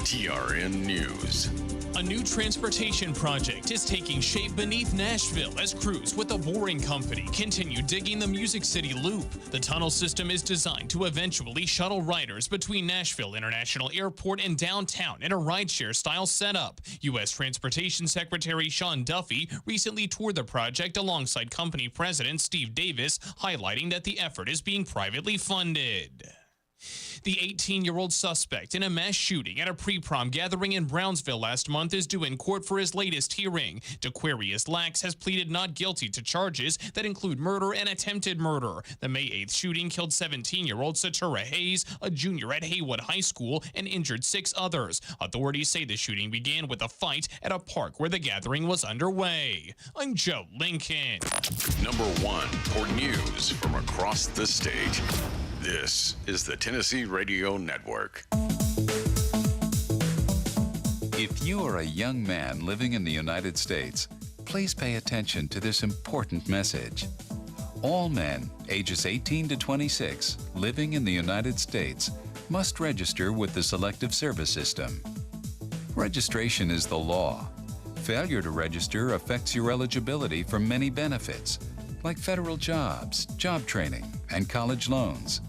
TRN News. A new transportation project is taking shape beneath Nashville as crews with the Boring Company continue digging the Music City Loop. The tunnel system is designed to eventually shuttle riders between Nashville International Airport and downtown in a rideshare-style setup. U.S. Transportation Secretary Sean Duffy recently toured the project alongside company president Steve Davis, highlighting that the effort is being privately funded. The 18-year-old suspect in a mass shooting at a pre-prom gathering in Brownsville last month is due in court for his latest hearing. Dequarius Lax has pleaded not guilty to charges that include murder and attempted murder. The May 8th shooting killed 17-year-old Satura Hayes, a junior at Haywood High School, and injured 6 others. Authorities say the shooting began with a fight at a park where the gathering was underway. I'm Joe Lincoln. Number 1 for news from across the state. This is the Tennessee Radio Network. If you are a young man living in the United States, please pay attention to this important message. All men ages 18 to 26 living in the United States must register with the Selective Service System. Registration is the law. Failure to register affects your eligibility for many benefits, like federal jobs, job training, and college loans.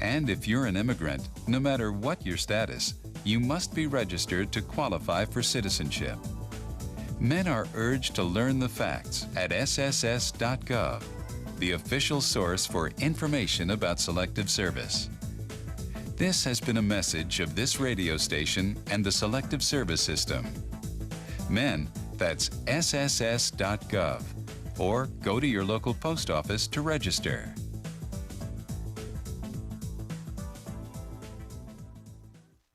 And if you're an immigrant, no matter what your status, you must be registered to qualify for citizenship. Men are urged to learn the facts at sss.gov, the official source for information about Selective Service. This has been a message of this radio station and the Selective Service System. Men, that's sss.gov, or go to your local post office to register.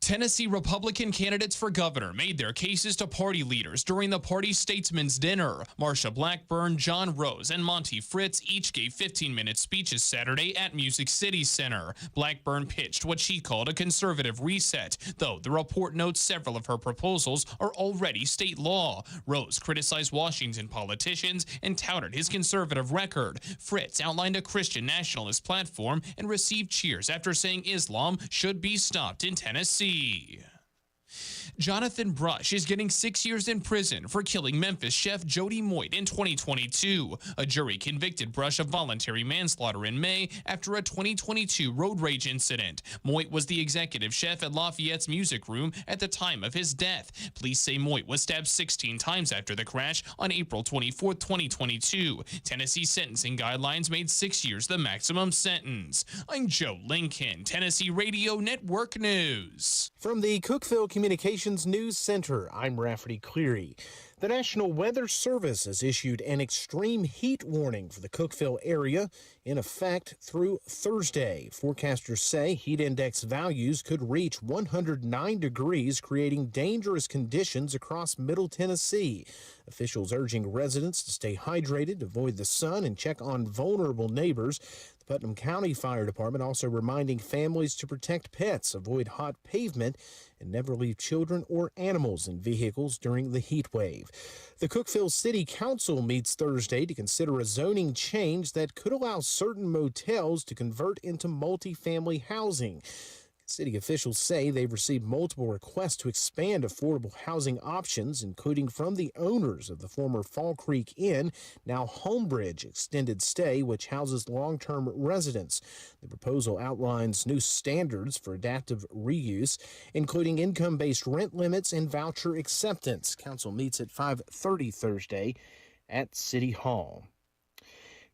Tennessee Republican candidates for governor made their cases to party leaders during the party's statesman's dinner. Marsha Blackburn, John Rose, and Monty Fritz each gave 15-minute speeches Saturday at Music City Center. Blackburn pitched what she called a conservative reset, though the report notes several of her proposals are already state law. Rose criticized Washington politicians and touted his conservative record. Fritz outlined a Christian nationalist platform and received cheers after saying Islam should be stopped in Tennessee. Jonathan Brush is getting 6 years in prison for killing Memphis chef Jody Moit in 2022. A jury convicted Brush of voluntary manslaughter in May after a 2022 road rage incident. Moit was the executive chef at Lafayette's Music Room at the time of his death. Police say Moit was stabbed 16 times after the crash on April 24, 2022. Tennessee sentencing guidelines made 6 years the maximum sentence. I'm Joe Lincoln, Tennessee Radio Network News. From the Cookeville Communications News Center, I'm Rafferty Cleary. The National Weather Service has issued an extreme heat warning for the Cookeville area in effect through Thursday. Forecasters say heat index values could reach 109 degrees, creating dangerous conditions across Middle Tennessee. Officials urging residents to stay hydrated, avoid the sun, and check on vulnerable neighbors. The Putnam County Fire Department also reminding families to protect pets, avoid hot pavement, and never leave children or animals in vehicles during the heat wave. The Cookeville City Council meets Thursday to consider a zoning change that could allow certain motels to convert into multifamily housing. City officials say they've received multiple requests to expand affordable housing options, including from the owners of the former Fall Creek Inn, now Homebridge Extended Stay, which houses long-term residents. The proposal outlines new standards for adaptive reuse, including income-based rent limits and voucher acceptance. Council meets at 5:30 Thursday at City Hall.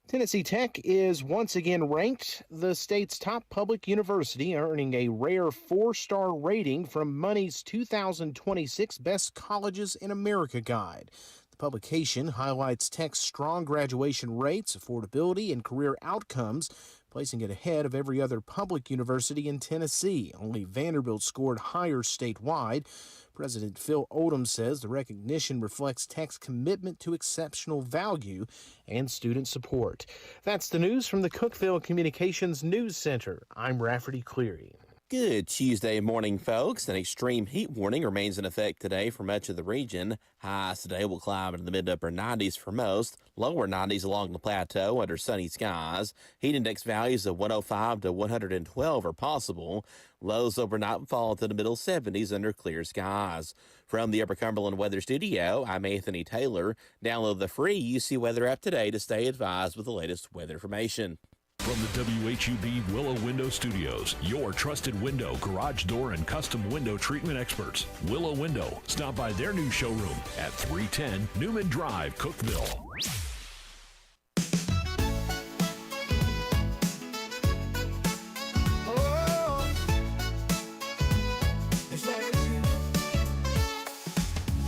Tennessee Tech is once again ranked the state's top public university, earning a rare 4-star rating from Money's 2026 Best Colleges in America guide. The publication highlights Tech's strong graduation rates, affordability, and career outcomes, placing it ahead of every other public university in Tennessee. Only Vanderbilt scored higher statewide. President Phil Oldham says the recognition reflects Tech's commitment to exceptional value and student support. That's the news from the Cookeville Communications News Center. I'm Rafferty Cleary. Good Tuesday morning, folks. An extreme heat warning remains in effect today for much of the region. Highs today will climb into the mid to upper 90s for most, lower 90s along the plateau under sunny skies. Heat index values of 105 to 112 are possible. Lows overnight will fall to the middle 70s under clear skies. From the Upper Cumberland Weather Studio, I'm Anthony Taylor. Download the free UC Weather app today to stay advised with the latest weather information. From the WHUB Willow Window Studios, your trusted window, garage door, and custom window treatment experts. Willow Window. Stop by their new showroom at 310 Newman Drive, Cookeville.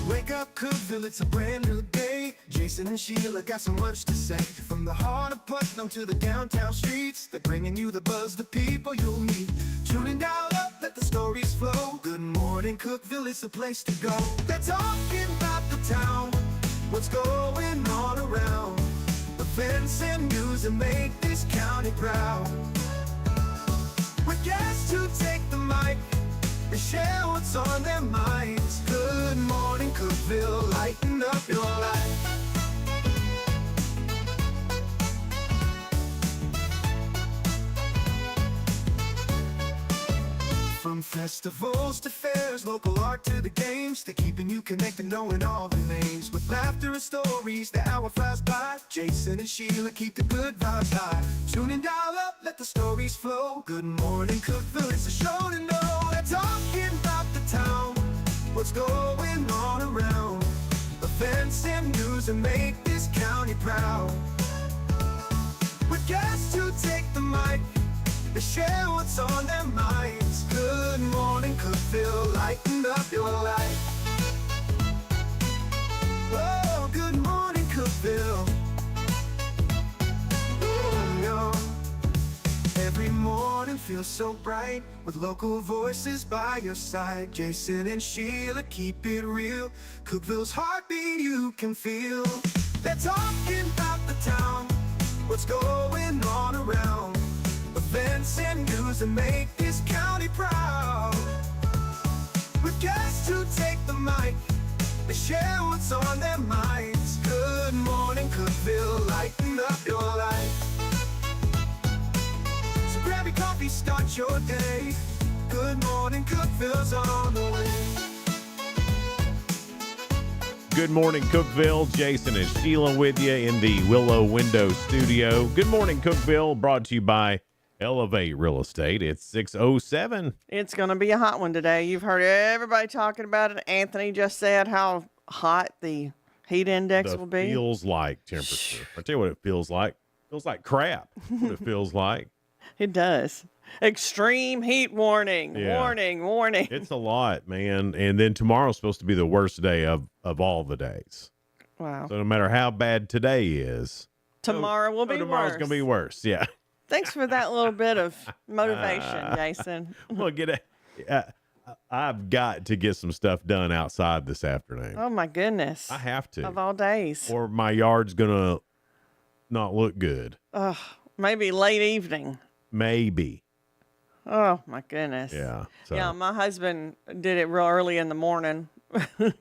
Wake up, Cookeville, it's a brand new day. Jason and Sheila got so much to say. From the heart of Putnam to the downtown streets, they're bringing you the buzz, the people you'll meet. Tuning dial up, let the stories flow. Good morning, Cookeville, it's the place to go. They're talking about the town, what's going on around. Events and news that make this county proud. With guests who take the mic, they share what's on their minds. Good morning, Cookeville, lighten up your life. From festivals to fairs, local art to the games, they're keeping you connected, knowing all the names. With laughter and stories, the hour flies by. Jason and Sheila keep the good vibes high. Tune in, dial up, let the stories flow. Good morning, Cookeville, it's a show to know. They're talking about the town, what's going on around. Events and news that make this county proud. With guests who take the mic, they share what's on their minds. Good morning, Cookeville, lighten up your life. Oh, good morning, Cookeville. Oh, yo. Every morning feels so bright with local voices by your side. Jason and Sheila keep it real. Cookeville's heartbeat you can feel. They're talking about the town, what's going on around. Events and news that make this county proud. With guests who take the mic, they share what's on their minds. Good morning, Cookeville, lighten up your life. So grab your coffee, start your day. Good morning, Cookeville's on the way. Good morning, Cookeville. Jason and Sheila with you in the Willow Window Studio. Good morning, Cookeville, brought to you by Elevate Real Estate. It's 6:07. It's going to be a hot one today. You've heard everybody talking about it. Anthony just said how hot the heat index will be. Feels like temperature. I tell you what it feels like. It feels like crap. That's what it feels like. It does. Extreme heat warning. Yeah. Warning. It's a lot, man. And then tomorrow's supposed to be the worst day of all the days. Wow. So no matter how bad today is, Tomorrow will be tomorrow's worse. going to be worse. Yeah. Thanks for that little bit of motivation, Jason. Well, I've got to get some stuff done outside this afternoon. Oh, my goodness. I have to. Of all days. Or my yard's going to not look good. Maybe late evening. Maybe. Oh, my goodness. Yeah. So Yeah, my husband did it real early in the morning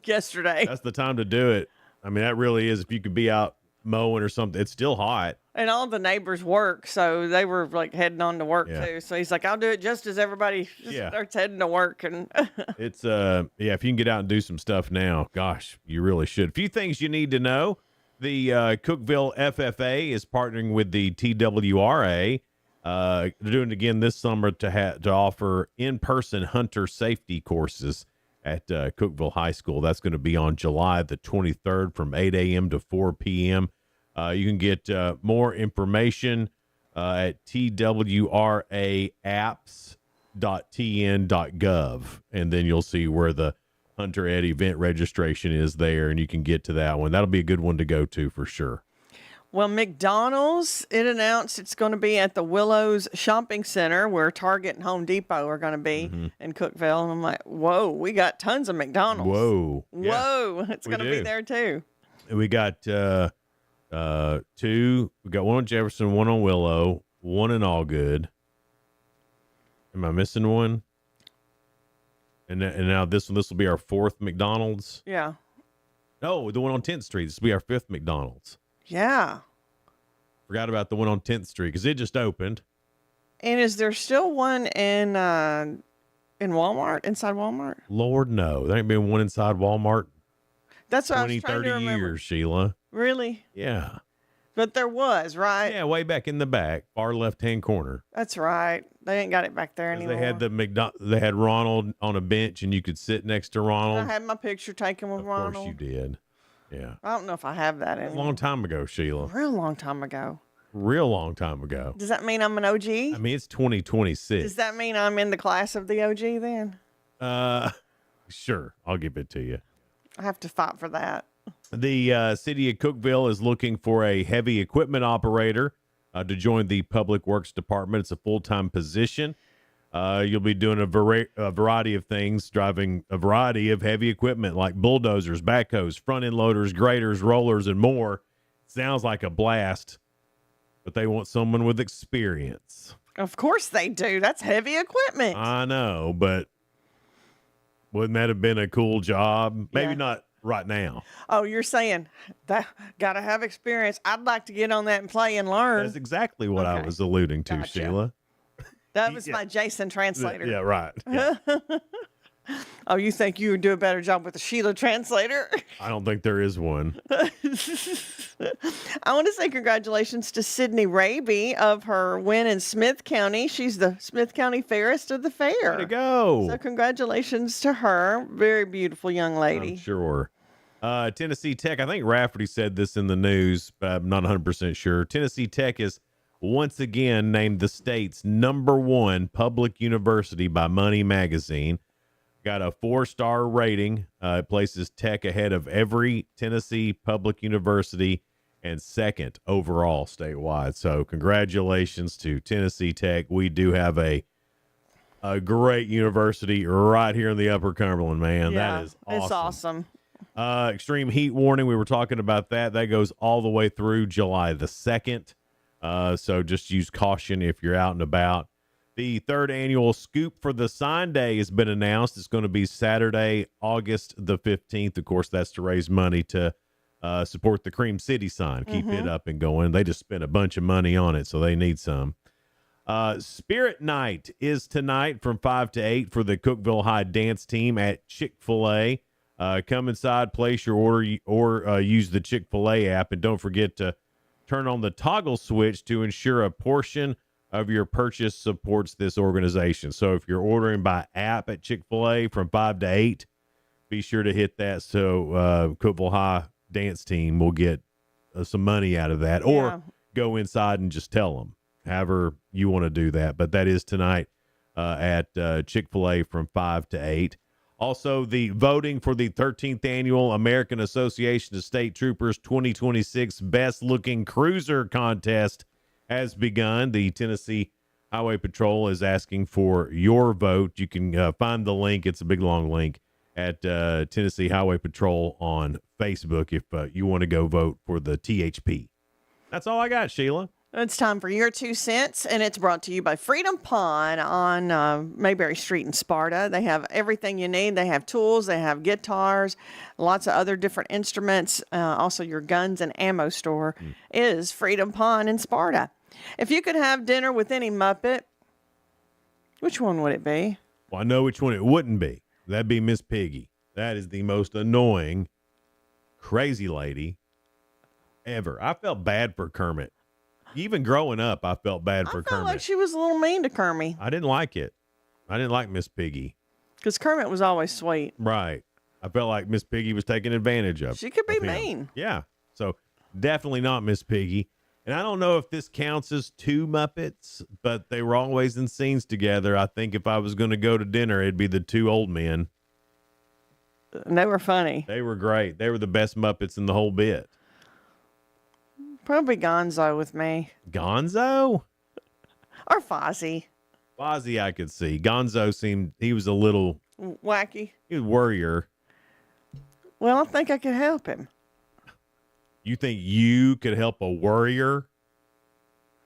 yesterday. that's the time to do it. I mean, that really is. If you could be out mowing or something, it's still hot. And all the neighbors work, so they were like heading on to work Yeah. too. So he's like, I'll do it just as everybody starts heading to work. And It's if you can get out and do some stuff now, gosh, you really should. A few things you need to know. The Cookeville FFA is partnering with the TWRA. They're doing it again this summer to offer in-person hunter safety courses at Cookeville High School. That's going to be on July the 23rd from 8 a.m. to 4 p.m. You can get more information at twraapps.tn.gov, and then you'll see where the Hunter Ed event registration is there, and you can get to that one. That'll be a good one to go to for sure. well, McDonald's, it announced it's going to be at the Willows Shopping Center where Target and Home Depot are going to be in Cookeville. And I'm like, whoa, we got tons of McDonald's. Whoa. Whoa, it's we going to do. be there too. And we got two. We got one on Jefferson, one on Willow, one in Allgood. Am I missing one? And now this will be our 4th McDonald's. Yeah. No, the one on 10th Street. This will be our 5th McDonald's. Yeah. Forgot about the one on 10th Street because it just opened. And is there still one in Walmart, inside Walmart? Lord, no. There ain't been one inside Walmart That's what I 20, was trying 30 to remember. years, Sheila. Really? Yeah. But there was, right? Yeah, way back in the back, far left-hand corner. That's right. They ain't got it back there 'Cause anymore. They had Ronald on a bench, and you could sit next to Ronald. I had my picture taken with Of Ronald. course you did. Yeah. I don't know if I have that A anymore. long time ago, Sheila. Real long time ago. Real long time ago. Does that mean I'm an OG? I mean, it's 2026. Does that mean I'm in the class of the OG then? Sure. I'll give it to you. I have to fight for that. The city of Cookeville is looking for a heavy equipment operator to join the Public Works Department. It's a full-time position. You'll be doing a variety of things, driving a variety of heavy equipment like bulldozers, backhoes, front-end loaders, graders, rollers, and more. Sounds like a blast, but they want someone with experience. Of course they do. That's heavy equipment. I know, but wouldn't that have been a cool job? Maybe Yeah. not right now. Oh, you're saying that gotta have experience. I'd like to get on that and play and learn. That's exactly what I Okay. was alluding to, Gotcha. Sheila. That was yeah. my Jason translator. Yeah, right. Yeah. Oh, you think you would do a better job with the Sheila translator? I don't think there is one. I want to say congratulations to Sydney Raby of her win in Smith County. She's the Smith County Fairest of the fair. Way to go. So congratulations to her. Very beautiful young lady. I'm sure. Tennessee Tech, I think Rafferty said this in the news, but I'm not 100% sure. Tennessee Tech is once again named the state's #1 public university by Money Magazine. Got a 4-star rating. It places Tech ahead of every Tennessee public university and second overall statewide. So congratulations to Tennessee Tech. We do have a great university right here in the Upper Cumberland, man. Yeah, That is awesome. It's awesome. Extreme heat warning. We were talking about that. That goes all the way through July the 2nd. So just use caution if you're out and about. The 3rd annual Scoop for the Sign Day has been announced. It's going to be Saturday, August the 15th. Of course, that's to raise money to support the Cream City sign. Keep it up and going. They just spent a bunch of money on it, so they need some. Spirit Night is tonight from 5 to 8 for the Cookeville High dance team at Chick-fil-A. Come inside, place your order, or use the Chick-fil-A app. And don't forget to turn on the toggle switch to ensure a portion of your purchase supports this organization. So if you're ordering by app at Chick-fil-A from 5 to 8, be sure to hit that so Cookeville High dance team will get some money out of that. Yeah. Or go inside and just tell them, however you want to do that. But that is tonight at Chick-fil-A from 5 to 8. Also, the voting for the 13th Annual American Association of State Troopers 2026 Best Looking Cruiser Contest has begun. The Tennessee Highway Patrol is asking for your vote. You can find the link. It's a big, long link at Tennessee Highway Patrol on Facebook if you want to go vote for the THP. That's all I got, Sheila. It's time for your 2 cents, and it's brought to you by Freedom Pawn on Mayberry Street in Sparta. They have everything you need. They have tools, they have guitars, lots of other different instruments. Also, your guns and ammo store is Freedom Pawn in Sparta. If you could have dinner with any Muppet, which one would it be? Well, I know which one it wouldn't be. That'd be Miss Piggy. That is the most annoying, crazy lady ever. I felt bad for Kermit. Even growing up, I felt bad for I felt Kermit. like she was a little mean to Kermit I didn't like it. I didn't like Miss Piggy. because Kermit was always sweet. Right. I felt like Miss Piggy was taking advantage of. She could be of him. mean. Yeah. So definitely not Miss Piggy. And I don't know if this counts as 2 Muppets, but they were always in scenes together. I think if I was going to go to dinner, it'd be the 2 old men. And they were funny. They were great. They were the best Muppets in the whole bit. Probably Gonzo with me. Gonzo? Or Fozzie. Fozzie I could see. Gonzo seemed, he was a little, Wacky. he was a worrier. Well, I think I could help him. You think you could help a worrier?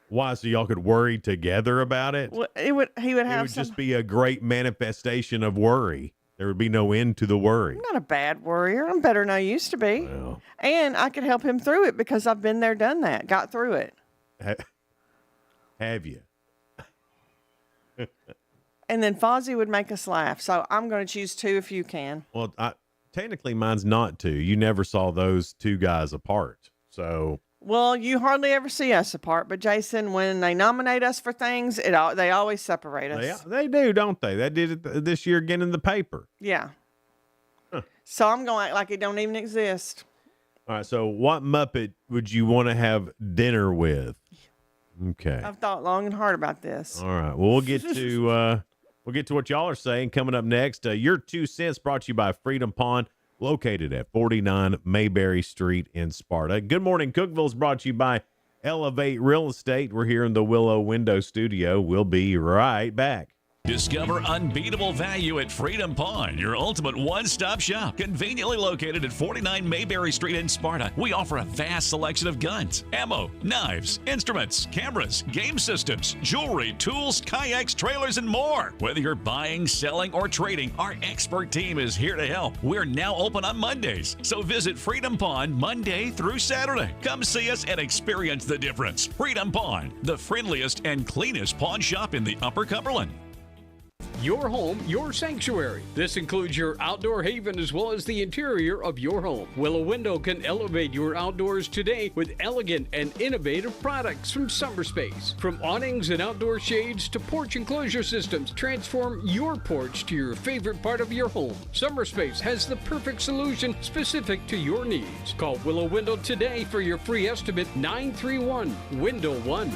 Why? So y'all could worry together about it? Well, he would It have would some. just be a great manifestation of worry There would be no end to the worry. I'm not a bad worrier. I'm better than I used to be. Well, And I could help him through it because I've been there, done that, got through it. have you? And then Fozzie would make us laugh. So I'm going to choose 2 if you can. Well, technically mine's not 2. You never saw those 2 guys apart. So, Well, you hardly ever see us apart, but Jason, when they nominate us for things, they always separate us. they do, don't they? They did it this year again in the paper. Yeah. So I'm going to act like it don't even exist. All right. So what Muppet would you want to have dinner with? Okay. I've thought long and hard about this. All right. Well, we'll get to what y'all are saying coming up next. Your 2 cents brought to you by Freedom Pond, located at 49 Mayberry Street in Sparta. Good morning, Cookeville is brought to you by Elevate Real Estate. We're here in the Willow Window Studio. We'll be right back. Discover unbeatable value at Freedom Pond, your ultimate one-stop shop. Conveniently located at 49 Mayberry Street in Sparta, we offer a vast selection of guns, ammo, knives, instruments, cameras, game systems, jewelry, tools, kayaks, trailers, and more. Whether you're buying, selling, or trading, our expert team is here to help. We're now open on Mondays, so visit Freedom Pond Monday through Saturday. Come see us and experience the difference. Freedom Pond, the friendliest and cleanest pawn shop in the Upper Cumberland. Your home, your sanctuary. This includes your outdoor haven as well as the interior of your home. Willow Window can elevate your outdoors today with elegant and innovative products from SummerSpace. From awnings and outdoor shades to porch enclosure systems, transform your porch to your favorite part of your home. SummerSpace has the perfect solution specific to your needs. Call Willow Window today for your free estimate, 931-WINDOW-1.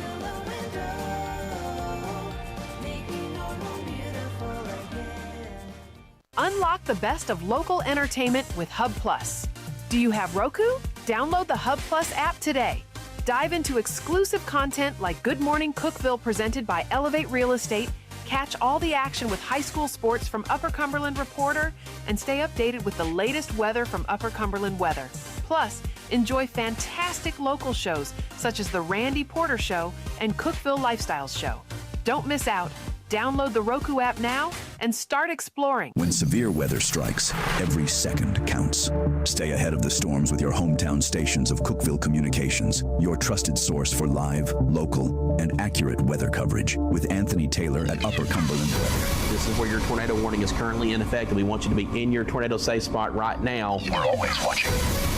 Unlock the best of local entertainment with Hub Plus. Do you have Roku? Download the Hub Plus app today. Dive into exclusive content like Good Morning Cookeville presented by Elevate Real Estate, catch all the action with high school sports from Upper Cumberland Reporter, and stay updated with the latest weather from Upper Cumberland Weather. Plus, enjoy fantastic local shows such as The Randy Porter Show and Cookeville Lifestyles Show. Don't miss out. Download the Roku app now and start exploring. When severe weather strikes, every second counts. Stay ahead of the storms with your hometown stations of Cookeville Communications, your trusted source for live, local, and accurate weather coverage with Anthony Taylor at Upper Cumberland Weather. This is where your tornado warning is currently in effect, and we want you to be in your tornado safe spot right now. We're always watching.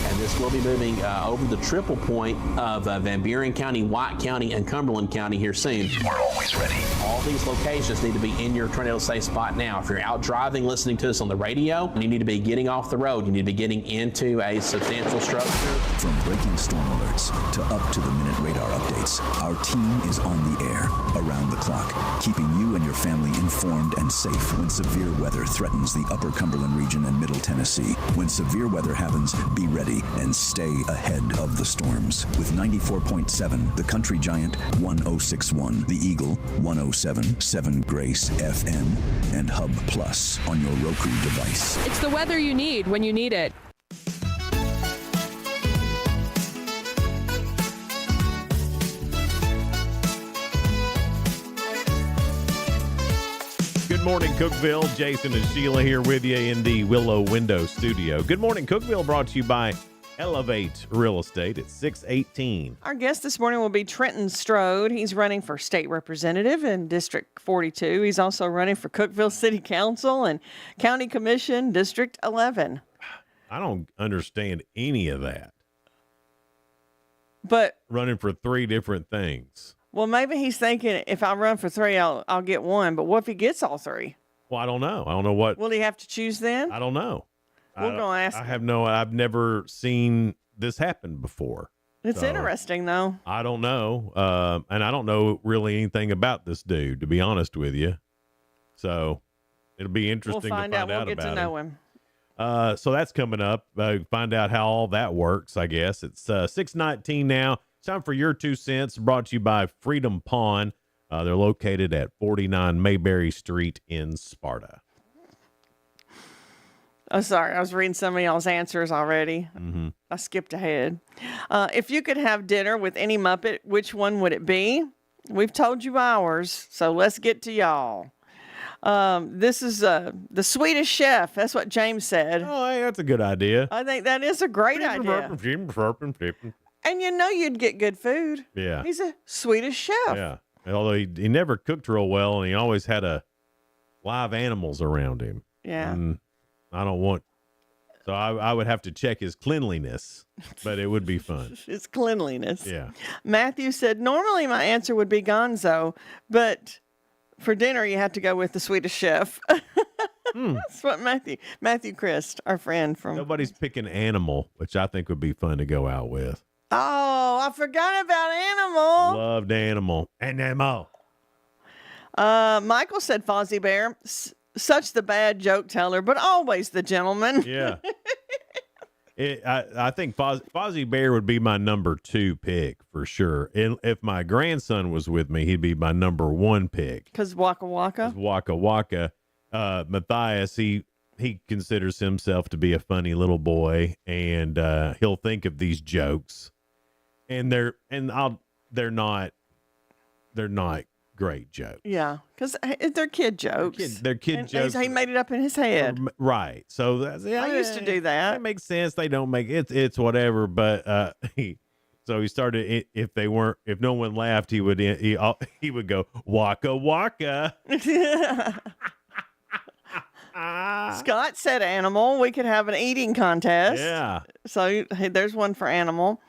And this will be moving over the triple point of Van Buren County, White County, and Cumberland County here soon. We're always ready. All these locations need to be in your tornado safe spot now. If you're out driving, listening to us on the radio, you need to be getting off the road. You need to be getting into a substantial structure. From breaking storm alerts to up-to-the-minute radar updates, our team is on the air, around the clock, keeping you and your family informed and safe when severe weather threatens the Upper Cumberland region and Middle Tennessee. When severe weather happens, be ready and stay ahead of the storms. With 94.7, the Country Giant 1061, the Eagle 107.7 Grace FM, and Hub Plus on your Roku device. It's the weather you need when you need it. Good morning, Cookeville. Jason and Sheila here with you in the Willow Window Studio. Good morning, Cookeville, brought to you by Elevate Real Estate at 618. Our guest this morning will be Trenton Strode. He's running for state representative in District 42. He's also running for Cookeville City Council and County Commission, District 11. I don't understand any of that. But running for 3 different things. Well, maybe he's thinking if I run for 3, I'll get 1. But what if he gets all 3? Well, I don't know. I don't know what. Will he have to choose then? I don't know. We're going to ask. I've never seen this happen before. It's interesting, though. I don't know. And I don't know really anything about this dude, to be honest with you. So it'll be interesting to find out We'll about get to know him. So that's coming up. Find out how all that works, I guess. It's 6:19 now. It's time for your 2 cents, brought to you by Freedom Pond. They're located at 49 Mayberry Street in Sparta. Oh, sorry. I was reading some of y'all's answers already. Mm-hmm. I skipped ahead. If you could have dinner with any Muppet, which one would it be? We've told you ours, so let's get to y'all. This is the Swedish Chef. That's what James said. Oh, hey, that's a good idea. I think that is a great idea. And you'd get good food. Yeah. He's a Swedish chef. Yeah. Although he never cooked real well, and he always had live animals around him. Yeah. And I don't want, so I would have to check his cleanliness, but it would be fun. His cleanliness. Yeah. Matthew said, normally my answer would be gonzo, but for dinner you have to go with the Swedish Chef. That's what Matthew Christ, our friend from. Nobody's picking animal, which I think would be fun to go out with. Oh, I forgot about animal. Loved animal. Animal. Michael said Fozzie Bear, such the bad joke teller, but always the gentleman. Yeah. I think Fozzie Bear would be my number 2 pick for sure. And if my grandson was with me, he'd be my number 1 pick. Because Waka Waka? Waka Waka. Matthias, he considers himself to be a funny little boy, and he'll think of these jokes. And they're not great jokes. Yeah, because they're kid jokes. They're kid jokes. He made it up in his head. Right. So I used to do that. That makes sense. They don't make it's whatever. But so he started. If no one laughed, he would go Waka Waka. Scott said animal. We could have an eating contest. Yeah. So hey, there's one for animal.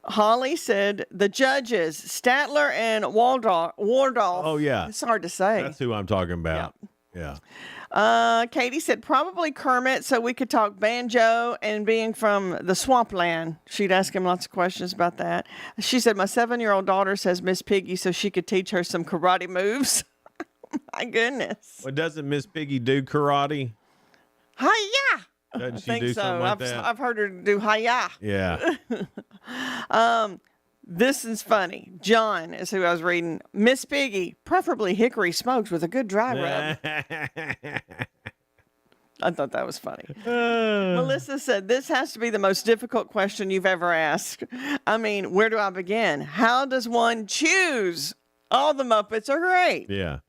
Holly said the judges, Statler and Waldorf. Oh, yeah. It's hard to say. That's who I'm talking about. Yeah. Katie said probably Kermit so we could talk banjo and being from the swampland. She'd ask him lots of questions about that. She said my 7-year-old daughter says Miss Piggy so she could teach her some karate moves. My goodness. Well, doesn't Miss Piggy do karate? Hi-ya! Doesn't I she think do so. something like that? I've heard her do hi-ya. Yeah. This is funny. John is who I was reading. Miss Piggy, preferably hickory smoked with a good dry rub. I thought that was funny. Melissa said, this has to be the most difficult question you've ever asked. I mean, where do I begin? How does one choose? All the Muppets are great. Yeah.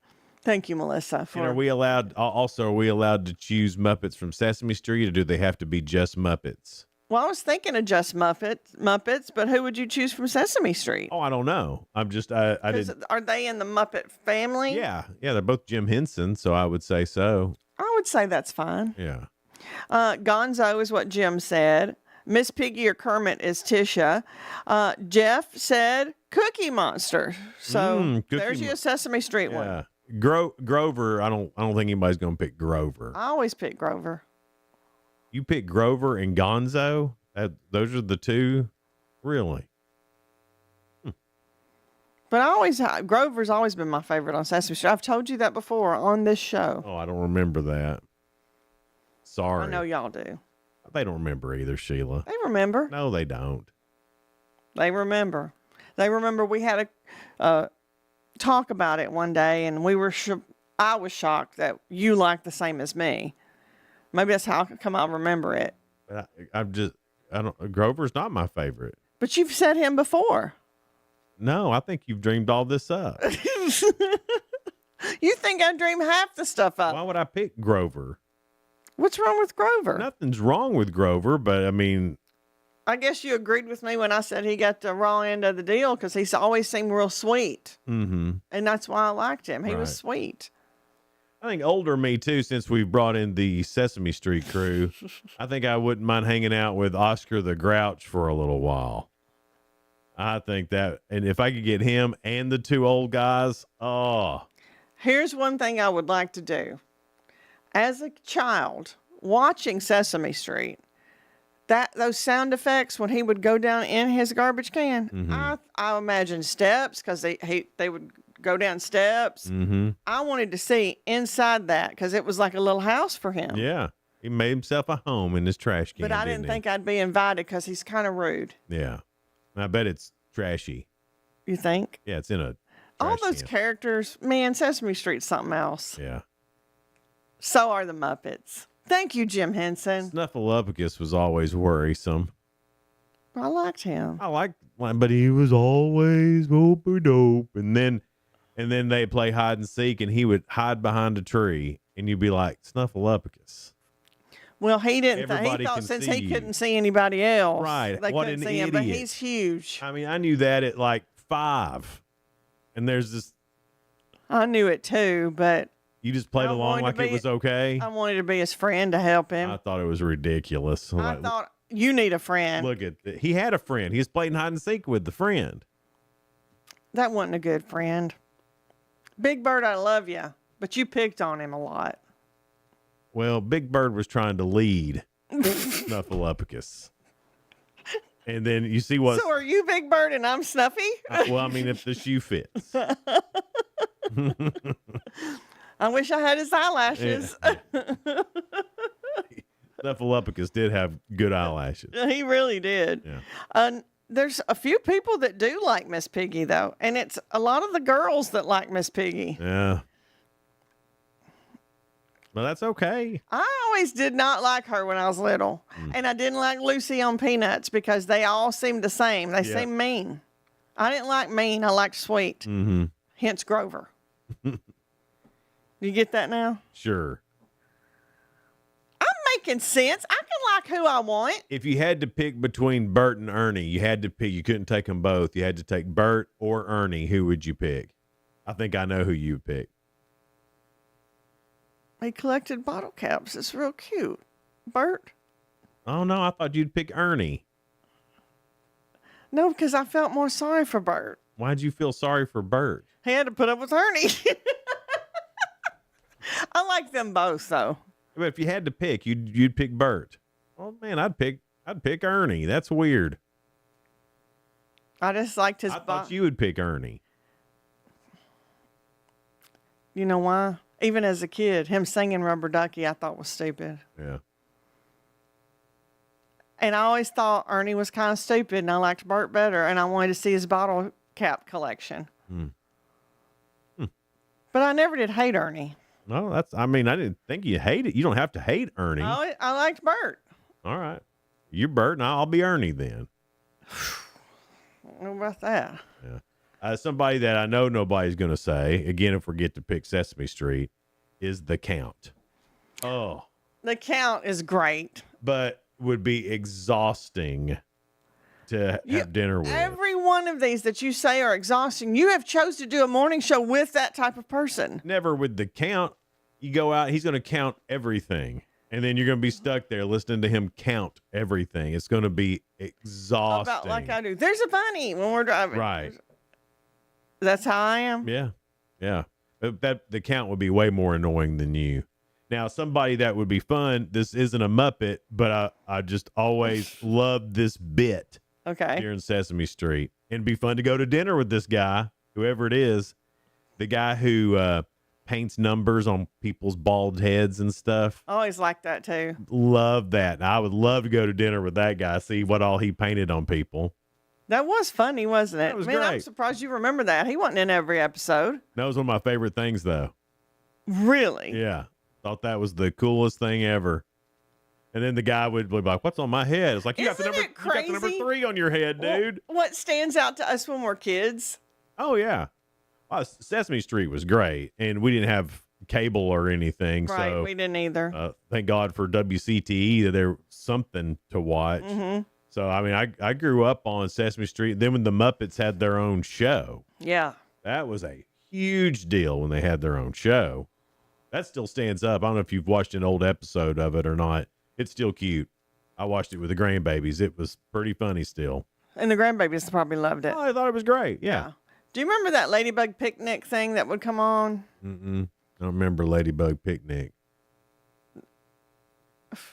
Thank you, Melissa. And are we allowed to choose Muppets from Sesame Street, or do they have to be just Muppets? Well, I was thinking of just Muppets, but who would you choose from Sesame Street? Oh, I don't know. I'm just, I didn't. Are they in the Muppet family? Yeah. They're both Jim Henson, so I would say so. I would say that's fine. Yeah. Gonzo is what Jim said. Miss Piggy or Kermit is Tisha. Jeff said Cookie Monster. So there's your Sesame Street one. Grover, I don't think anybody's going to pick Grover. I always pick Grover. You pick Grover and Gonzo? Those are the two? Really? But Grover's always been my favorite on Sesame Street. I've told you that before on this show. Oh, I don't remember that. Sorry. I know y'all do. They don't remember either, Sheila. They remember. No, they don't. They remember. They remember we had a talk about it one day, and I was shocked that you liked the same as me. Maybe that's how come I remember it. Grover's not my favorite. But you've said him before. No, I think you've dreamed all this up. You think I dream half the stuff up. Why would I pick Grover? What's wrong with Grover? Nothing's wrong with Grover, but I mean, I guess you agreed with me when I said he got the raw end of the deal because he's always seemed real sweet. Mm-hmm. And that's why I liked him. He was Right. sweet. I think older me too, since we've brought in the Sesame Street crew, I think I wouldn't mind hanging out with Oscar the Grouch for a little while. I think that, and if I could get him and the two old guys, Here's one thing I would like to do. As a child, watching Sesame Street, those sound effects when he would go down in his garbage can, I imagine steps because they would go down steps. Mm-hmm. I wanted to see inside that because it was like a little house for him. Yeah. He made himself a home in his trash can. But I didn't think I'd be invited because he's kind of rude. Yeah. I bet it's trashy. You think? Yeah, it's in a All trash those can. characters, man, Sesame Street's something else. Yeah. So are the Muppets. Thank you, Jim Henson. Snuffleupagus was always worrisome. I liked him. I liked, but he was always dope. And then And then they play hide and seek, and he would hide behind a tree, and you'd be like, Snuffleupagus. Well, he didn't. Everybody He thought can since see he you. couldn't see anybody else, Right. They What couldn't an see him, but idiot. he's huge. I mean, I knew that at like 5, and there's this. I knew it too, but You just played I along wanted like to it be- was okay. I wanted to be his friend to help him. I thought it was ridiculous. I Like, thought you need a friend. look at he had a friend. He was playing hide and seek with the friend. That wasn't a good friend. Big Bird, I love you, but you picked on him a lot. Well, Big Bird was trying to lead Snuffleupagus. And then you see what? So are you Big Bird and I'm Snuffy? Well, I mean, if the shoe fits. I wish I had his eyelashes. Snuffleupagus did have good eyelashes. He really did. Yeah. There's a few people that do like Miss Piggy, though, and it's a lot of the girls that like Miss Piggy. Yeah. Well, that's okay. I always did not like her when I was little, and I didn't like Lucy on Peanuts because they all seemed the same. They seemed mean. I didn't like mean. I liked sweet. Mm-hmm. Hence Grover. You get that now? Sure. I'm making sense. I can like who I want. If you had to pick between Bert and Ernie, you had to pick. You couldn't take them both. You had to take Bert or Ernie. Who would you pick? I think I know who you would pick. He collected bottle caps. It's real cute. Bert? Oh, no. I thought you'd pick Ernie. No, because I felt more sorry for Bert. Why'd you feel sorry for Bert? He had to put up with Ernie. I like them both, though. But if you had to pick, you'd pick Bert. Oh man, I'd pick Ernie. That's weird. I just liked his. I thought you would pick Ernie. You know why? Even as a kid, him singing Rubber Ducky, I thought was stupid. Yeah. And I always thought Ernie was kind of stupid, and I liked Bert better, and I wanted to see his bottle cap collection. But I never did hate Ernie. No, I didn't think you hate it. You don't have to hate Ernie. I liked Bert. All right. You're Bert, and I'll be Ernie then. I don't know about that. Yeah. Somebody that I know nobody's going to say, again, if we get to pick Sesame Street, is the Count. Oh. The Count is great. But would be exhausting to have dinner with. Every one of these that you say are exhausting, you have chose to do a morning show with that type of person. Never with the Count. You go out, he's going to count everything. And then you're going to be stuck there listening to him count everything. It's going to be exhausting. About like I do. There's a bunny when we're driving. Right. That's how I am. Yeah. Yeah. The Count would be way more annoying than you. Now, somebody that would be fun, this isn't a Muppet, but I just always loved this bit here in Sesame Street. And it'd be fun to go to dinner with this guy, whoever it is, the guy who paints numbers on people's bald heads and stuff. I always liked that too. Love that. I would love to go to dinner with that guy, see what all he painted on people. That was funny, wasn't it? That was Man, I'm great. surprised you remember that. He wasn't in every episode. That was one of my favorite things, though. Really? Yeah. Thought that was the coolest thing ever. And then the guy would be like, "What's on my head?" It's like, you got the number 3 on your head, dude. What stands out to us when we're kids? Oh, yeah. Sesame Street was great, and we didn't have cable or anything. Right, so we didn't either. Thank God for WCTE that there was something to watch. Mm-hmm. So, I mean, I grew up on Sesame Street. Then when the Muppets had their own show, Yeah. that was a huge deal when they had their own show. That still stands up. I don't know if you've watched an old episode of it or not. It's still cute. I watched it with the grandbabies. It was pretty funny still. And the grandbabies probably loved it. Oh, I thought it was great. Yeah. Do you remember that Ladybug Picnic thing that would come on? Mm-mm. I don't remember Ladybug Picnic.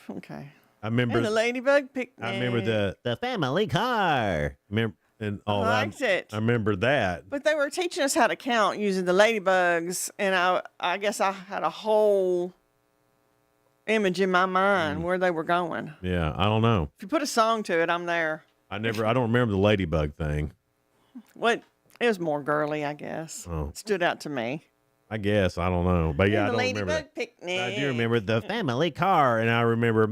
Okay. I remember And the Ladybug Picnic. I remember the family car. Remember and all I liked it. I remember that. But they were teaching us how to count using the ladybugs, and I guess I had a whole image in my mind where they were going. Yeah, I don't know. If you put a song to it, I'm there. I don't remember the Ladybug thing. What? It was more girly, I guess. Oh. It stood out to me. I guess I don't know, but yeah, I And the don't remember. Ladybug Picnic. I do remember the family car, and I remember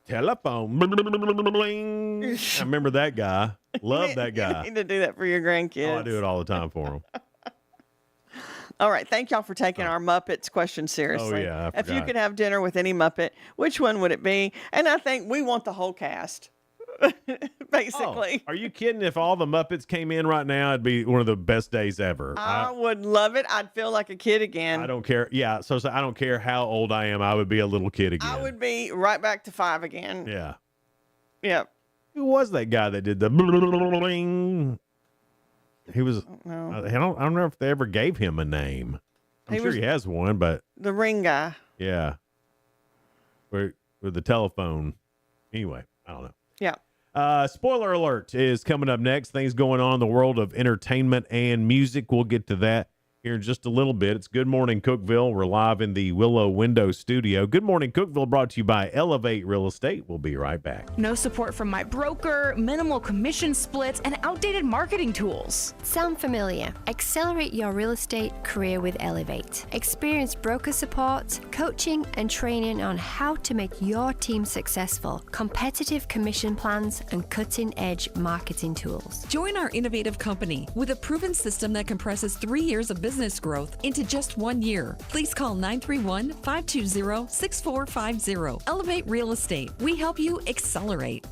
telephone. I remember that guy. Love that You guy. need to do that for your grandkids. Oh, I do it all the time for him. All right. Thank y'all for taking our Muppets question seriously. yeah, I If you forgot. could have dinner with any Muppet, which one would it be? And I think we want the whole cast, basically. Are you kidding? If all the Muppets came in right now, it'd be one of the best days ever. I would love it. I'd feel like a kid again. I don't care. Yeah, so I don't care how old I am. I would be a little kid again. I would be right back to 5 again. Yeah. Yep. Who was that guy that did the bling? He was. I don't remember if they ever gave him a name. I'm sure he has one, but The ring guy. yeah, with the telephone. Anyway, I don't know. Yeah. Spoiler alert is coming up next. Things going on in the world of entertainment and music. We'll get to that here in just a little bit. It's Good Morning Cookeville. We're live in the Willow Window studio. Good Morning Cookeville brought to you by Elevate Real Estate. We'll be right back. No support from my broker, minimal commission splits, and outdated marketing tools. Sound familiar? Accelerate your real estate career with Elevate. Experience broker support, coaching, and training on how to make your team successful, competitive commission plans, and cutting-edge marketing tools. Join our innovative company with a proven system that compresses 3 years of business growth into just 1 year. Please call 931-520-6450. Elevate Real Estate. We help you accelerate.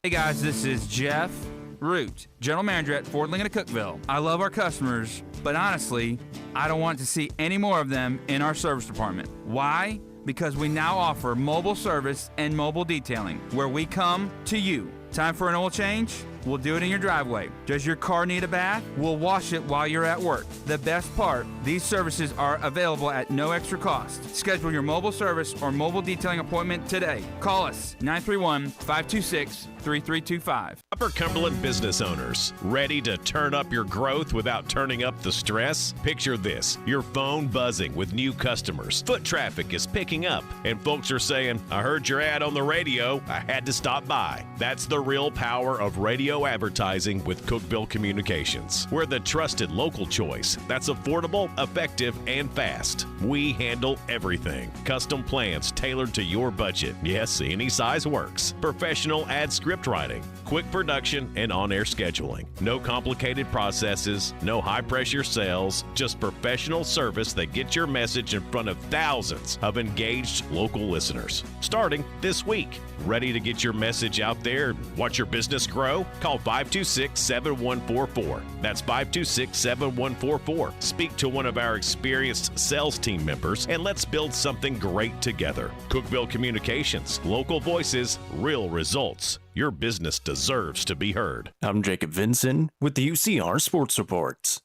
Hey guys, this is Jeff Root, General Manager at Ford Lincoln of Cookeville. I love our customers, but honestly, I don't want to see any more of them in our service department. Why? Because we now offer mobile service and mobile detailing, where we come to you. Time for an oil change? We'll do it in your driveway. Does your car need a bath? We'll wash it while you're at work. The best part, these services are available at no extra cost. Schedule your mobile service or mobile detailing appointment today. Call us 931-526-3325. Upper Cumberland business owners, ready to turn up your growth without turning up the stress? Picture this, your phone buzzing with new customers. Foot traffic is picking up, and folks are saying, I heard your ad on the radio, I had to stop by. That's the real power of radio advertising with Cookeville Communications. We're the trusted local choice that's affordable, effective, and fast. We handle everything. Custom plans tailored to your budget. Yes, any size works. Professional ad script writing, quick production, and on-air scheduling. No complicated processes, no high-pressure sales, just professional service that gets your message in front of thousands of engaged local listeners. Starting this week. Ready to get your message out there and watch your business grow? Call 526-7144. That's 526-7144. Speak to one of our experienced sales team members and let's build something great together. Cookeville Communications, local voices, real results. Your business deserves to be heard. I'm Jacob Vinson with the UCR Sports Report.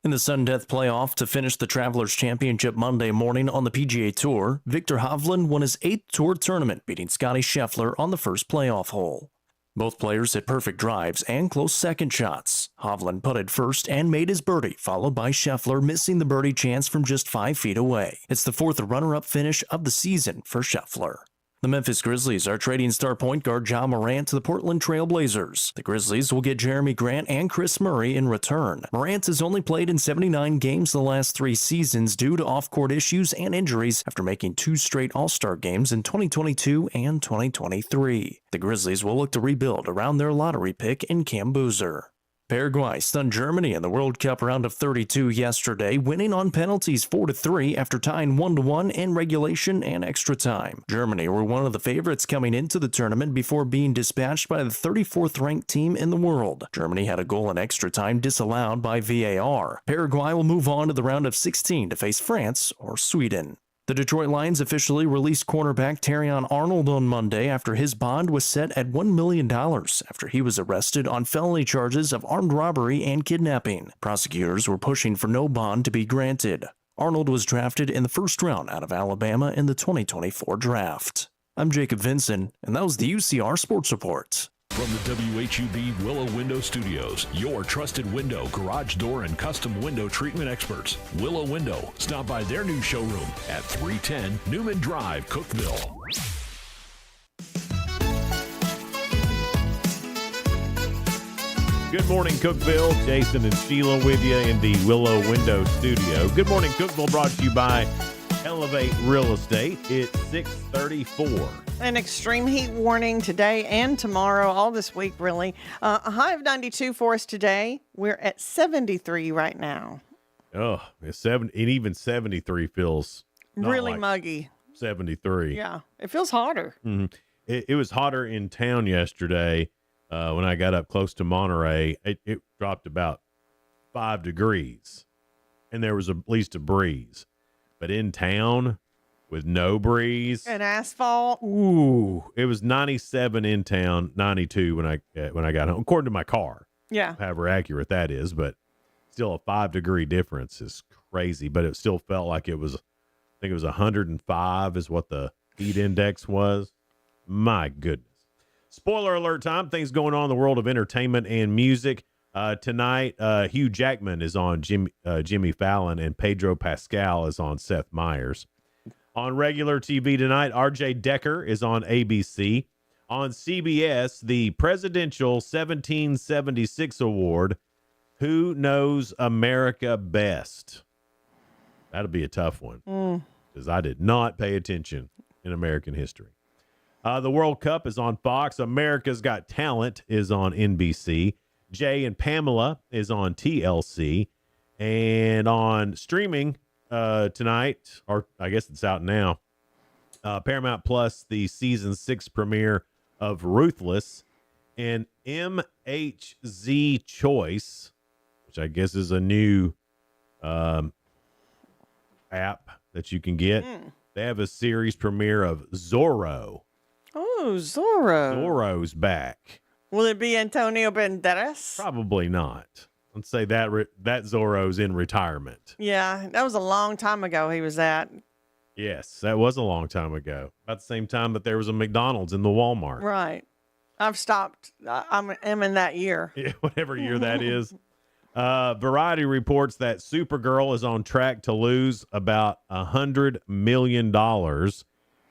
In the Sudden Death playoff to finish the Travelers Championship Monday morning on the PGA Tour, Victor Hovland won his 8th Tour tournament, beating Scotty Scheffler on the first playoff hole. Both players hit perfect drives and close second shots. Hovland putted first and made his birdie, followed by Scheffler missing the birdie chance from just 5 feet away. It's the 4th runner-up finish of the season for Scheffler. The Memphis Grizzlies are trading star point guard Ja Morant to the Portland Trail Blazers. The Grizzlies will get Jeremy Grant and Chris Murray in return. Morant has only played in 79 games the last 3 seasons due to off-court issues and injuries after making 2 straight All-Star games in 2022 and 2023. The Grizzlies will look to rebuild around their lottery pick in Cam Boozer. Paraguay stunned Germany in the World Cup round of 32 yesterday, winning on penalties 4-3 after tying 1-1 in regulation and extra time. Germany were one of the favorites coming into the tournament before being dispatched by the 34th ranked team in the world. Germany had a goal in extra time disallowed by VAR. Paraguay will move on to the round of 16 to face France or Sweden. The Detroit Lions officially released cornerback Terrion Arnold on Monday after his bond was set at $1 million after he was arrested on felony charges of armed robbery and kidnapping. Prosecutors were pushing for no bond to be granted. Arnold was drafted in the first round out of Alabama in the 2024 draft. I'm Jacob Vinson, and that was the UCR Sports Report. From the WHUB Willow Window Studios, your trusted window, garage door, and custom window treatment experts. Willow Window. Stop by their new showroom at 310 Newman Drive, Cookeville. Good morning, Cookeville. Jason and Sheila with you in the Willow Window studio. Good morning, Cookeville, brought to you by Elevate Real Estate. It's 6:34. An extreme heat warning today and tomorrow, all this week, really. A high of 92 for us today. We're at 73 right now. Oh, it's 7, and even 73 feels not Really like muggy. 73. Yeah, it feels hotter. Mm-hmm. It was hotter in town yesterday when I got up close to Monterey. It dropped about 5 degrees, and there was at least a breeze. But in town, with no breeze and asphalt, ooh, it was 97 in town, 92 when I got home, according to my car. Yeah, however accurate that is, but still a 5-degree difference is crazy. But it still felt like it was, I think it was 105 is what the heat index was. My goodness. Spoiler alert time. Things going on in the world of entertainment and music. Tonight, Hugh Jackman is on Jimmy Fallon, and Pedro Pascal is on Seth Meyers. On regular TV tonight, R.J. Decker is on ABC. On CBS, the Presidential 1776 Award, Who Knows America Best? That'll be a tough one, because I did not pay attention in American history. The World Cup is on Fox. America's Got Talent is on NBC. Jay and Pamela is on TLC. And on streaming tonight, or I guess it's out now, Paramount Plus, the season 6 premiere of Ruthless, and MHZ Choice, which I guess is a new app that you can get. They have a series premiere of Zorro. Oh, Zorro. Zorro's back. Will it be Antonio Banderas? Probably not. Let's say that that Zorro's in retirement. Yeah, that was a long time ago he was that. Yes, that was a long time ago. About the same time that there was a McDonald's in the Walmart. Right. I've stopped. I'm in that year. Yeah, whatever year that is. Variety reports that Supergirl is on track to lose about $100 million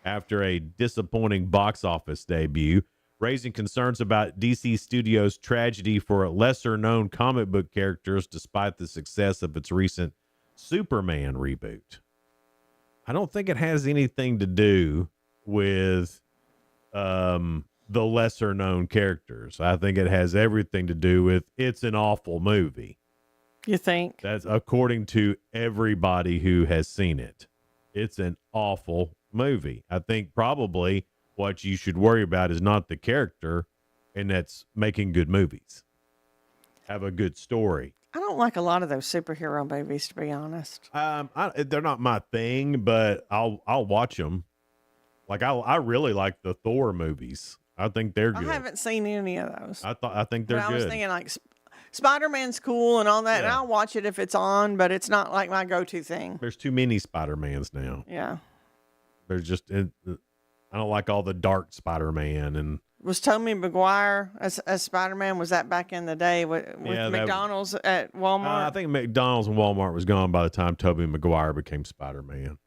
after a disappointing box office debut, raising concerns about DC Studios' tragedy for lesser-known comic book characters despite the success of its recent Superman reboot. I don't think it has anything to do with the lesser-known characters. I think it has everything to do with it's an awful movie. You think? That's according to everybody who has seen it. It's an awful movie. I think probably what you should worry about is not the character, and that's making good movies. Have a good story. I don't like a lot of those superhero movies, to be honest. They're not my thing, but I'll watch them. Like I really like the Thor movies. I think they're good. I haven't seen any of those. I think they're but good. I was thinking like Spider-Man's cool and all that, and I'll watch it if it's on, but it's not like my go-to thing. There's too many Spider-Mans now. Yeah. There's just I don't like all the dark Spider-Man. And was Tobey Maguire as Spider-Man? Was that back in the day with McDonald's at Walmart? I think McDonald's and Walmart was gone by the time Tobey Maguire became Spider-Man.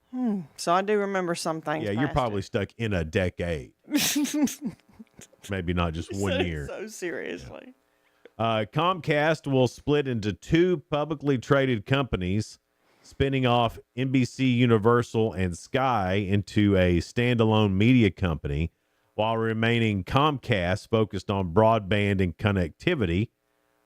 So I do remember some things. Yeah, you're probably stuck in a decade. Maybe not just one year. So seriously. Comcast will split into 2 publicly traded companies, spinning off NBC Universal and Sky into a standalone media company, while remaining Comcast focused on broadband and connectivity.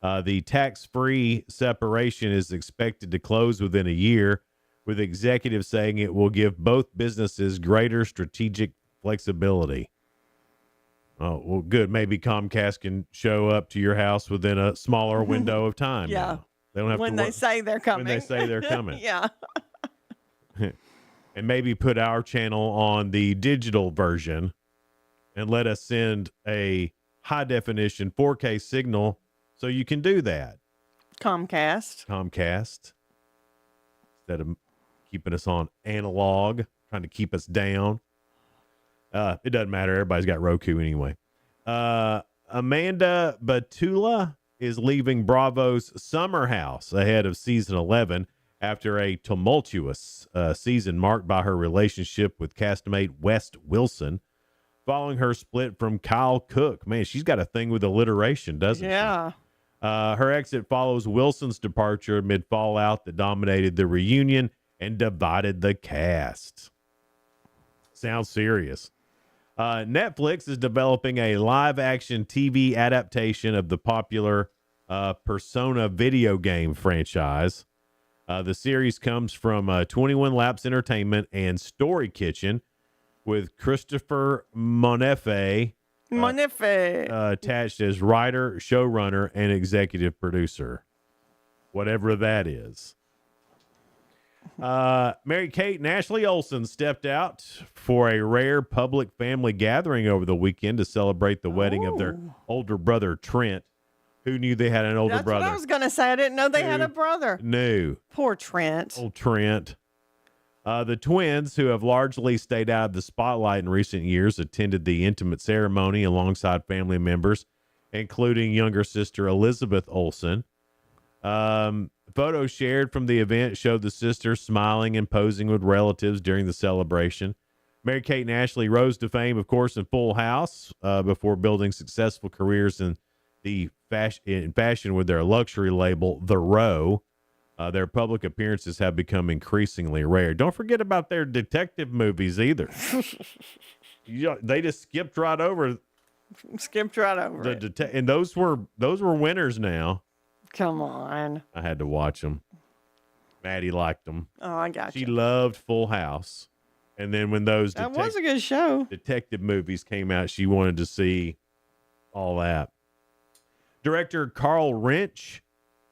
The tax-free separation is expected to close within a year, with executives saying it will give both businesses greater strategic flexibility. Oh, well, good. Maybe Comcast can show up to your house within a smaller window of time. Yeah. Now. They don't have when to they work, say they're coming. When they say they're coming. Yeah. And maybe put our channel on the digital version and let us send a high definition 4K signal so you can do that. Comcast. Instead of keeping us on analog, trying to keep us down. It doesn't matter. Everybody's got Roku anyway. Amanda Batula is leaving Bravo's Summer House ahead of season 11 after a tumultuous season marked by her relationship with castmate West Wilson, following her split from Kyle Cook. Man, she's got a thing with alliteration, doesn't she? Yeah. Her exit follows Wilson's departure amid fallout that dominated the reunion and divided the cast. Sounds serious. Netflix is developing a live-action TV adaptation of the popular Persona video game franchise. The series comes from 21 Laps Entertainment and Story Kitchen, with Christopher Monefe attached as writer, showrunner, and executive producer. Whatever that is. Mary-Kate and Ashley Olsen stepped out for a rare public family gathering over the weekend to celebrate the wedding of their older brother, Trent. Who knew they had an older brother? That's what I was going to say. I didn't know they had a brother. No. Poor Trent. Old Trent. The twins, who have largely stayed out of the spotlight in recent years, attended the intimate ceremony alongside family members, including younger sister Elizabeth Olsen. Photos shared from the event showed the sisters smiling and posing with relatives during the celebration. Mary-Kate and Ashley rose to fame, of course, in Full House before building successful careers in fashion with their luxury label, The Row. Their public appearances have become increasingly rare. Don't forget about their detective movies either. They just skipped right over. And those were winners now. Come on. I had to watch them. Maddie liked them. Oh, I got you. She loved Full House. And then when those that was a good show. Detective movies came out, she wanted to see all that. Director Carl Wrench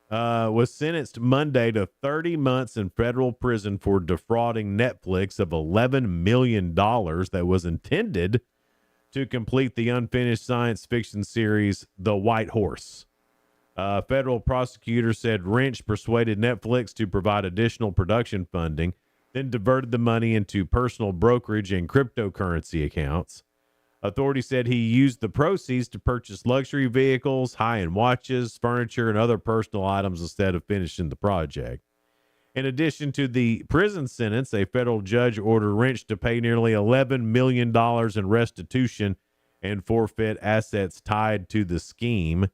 was sentenced Monday to 30 months in federal prison for defrauding Netflix of $11 million that was intended to complete the unfinished science fiction series The White Horse. Federal prosecutor said Wrench persuaded Netflix to provide additional production funding, then diverted the money into personal brokerage and cryptocurrency accounts. Authorities said he used the proceeds to purchase luxury vehicles, high-end watches, furniture, and other personal items instead of finishing the project. In addition to the prison sentence, a federal judge ordered Wrench to pay nearly $11 million in restitution and forfeit assets tied to the scheme.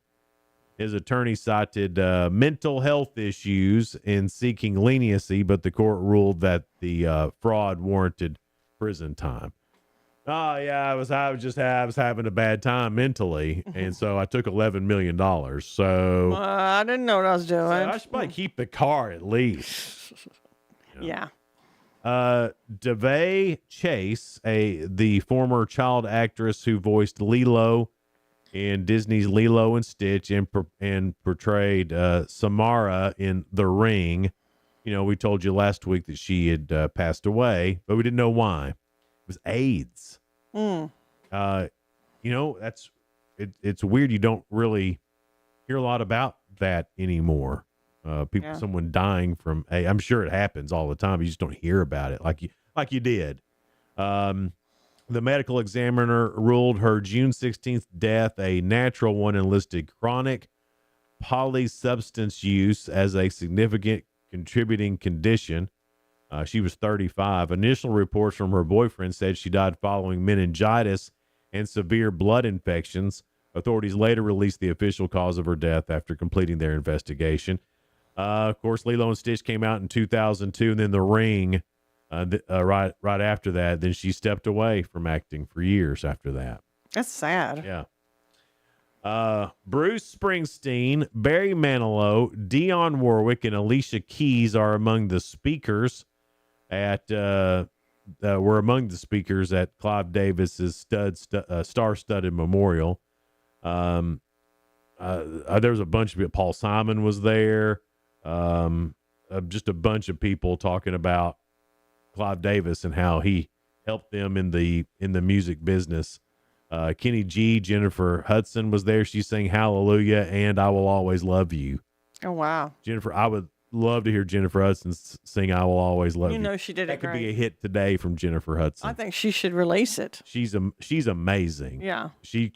His attorney cited mental health issues in seeking leniency, but the court ruled that the fraud warranted prison time. Oh yeah, I was having a bad time mentally, and so I took $11 million. So I didn't know what I was doing. So I should probably keep the car at least. Yeah. DeVay Chase, the former child actress who voiced Lilo in Disney's Lilo and Stitch and portrayed Samara in The Ring. You know, we told you last week that she had passed away, but we didn't know why. It was AIDS. You know, it's weird. You don't really hear a lot about that anymore. Someone dying from AIDS. I'm sure it happens all the time. You just don't hear about it like you did. The medical examiner ruled her June 16th death a natural one and listed chronic polysubstance use as a significant contributing condition. She was 35. Initial reports from her boyfriend said she died following meningitis and severe blood infections. Authorities later released the official cause of her death after completing their investigation. Of course, Lilo and Stitch came out in 2002, and then The Ring right after that. Then she stepped away from acting for years after that. That's sad. Yeah. Bruce Springsteen, Barry Manilow, Dionne Warwick, and Alicia Keys are among the speakers at Clive Davis's star-studded memorial. There was a bunch of people. Paul Simon was there. Just a bunch of people talking about Clive Davis and how he helped them in the music business. Kenny G, Jennifer Hudson was there. She sang Hallelujah and I Will Always Love You. Oh, wow. Jennifer, I would love to hear Jennifer Hudson sing I Will Always Love You. You know she did it That could great. be a hit today from Jennifer Hudson. I think she should release it. She's amazing. Yeah. She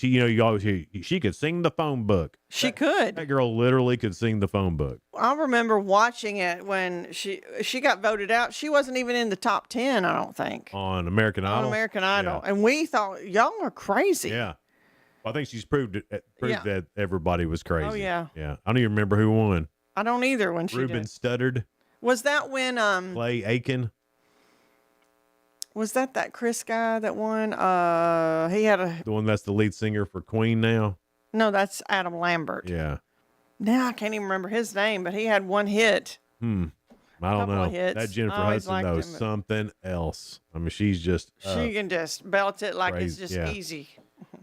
you always hear she could sing the phone book. She could. That girl literally could sing the phone book. I remember watching it when she got voted out. She wasn't even in the top 10, I don't think. On American Idol. On American Idol. Yeah. And we thought, y'all are crazy. Yeah. Well, I think she's proved Yeah. that everybody was crazy. Oh, yeah. Yeah. I don't even remember who won. I don't either when she Ruben did. Studdard. Was that when Clay Aiken. was that Chris guy that won? He had a The one that's the lead singer for Queen now. no, that's Adam Lambert. Yeah. Now I can't even remember his name, but he had one hit. I don't Couple know. of hits. That Jennifer I always Hudson liked knows him, but- something else. I mean, she's just She can just belt it like crazy, it's just yeah. easy.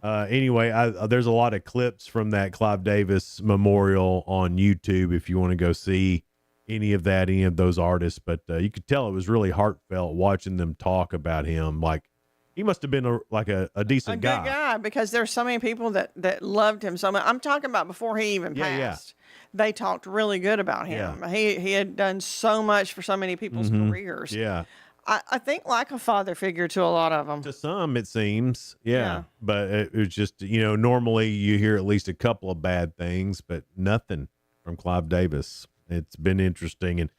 Anyway, there's a lot of clips from that Clive Davis memorial on YouTube if you want to go see any of those artists. But you could tell it was really heartfelt watching them talk about him. Like, he must have been a decent Good guy, because there's so many people that loved him so much. I'm talking about before he even passed. They talked really good about him. Yeah. He had done so much for so many people's careers. Yeah. I think like a father figure to a lot of them. To some, it seems. Yeah. Yeah. But it was just, normally you hear at least a couple of bad things, but nothing from Clive Davis. It's been interesting. And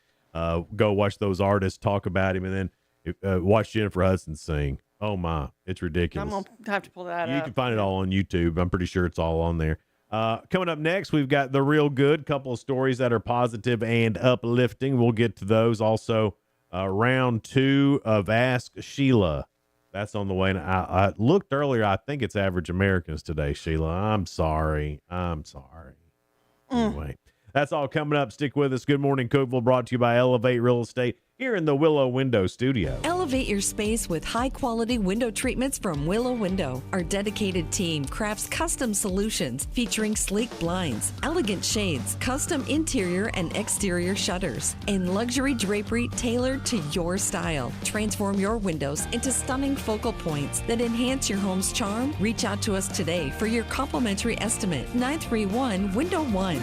go watch those artists talk about him, and then watch Jennifer Hudson sing. Oh, my. It's ridiculous. I'm going to have to pull that You up. can find it all on YouTube. I'm pretty sure it's all on there. Coming up next, we've got The Real Good, couple of stories that are positive and uplifting. We'll get to those. Also, round 2 of Ask Sheila. That's on the way. And I looked earlier. I think it's Average Americans today, Sheila. I'm sorry. Anyway, that's all coming up. Stick with us. Good Morning Cookeville, brought to you by Elevate Real Estate here in the Willow Window Studio. Elevate your space with high-quality window treatments from Willow Window. Our dedicated team crafts custom solutions featuring sleek blinds, elegant shades, custom interior and exterior shutters, and luxury drapery tailored to your style. Transform your windows into stunning focal points that enhance your home's charm. Reach out to us today for your complimentary estimate. 931-Window-1.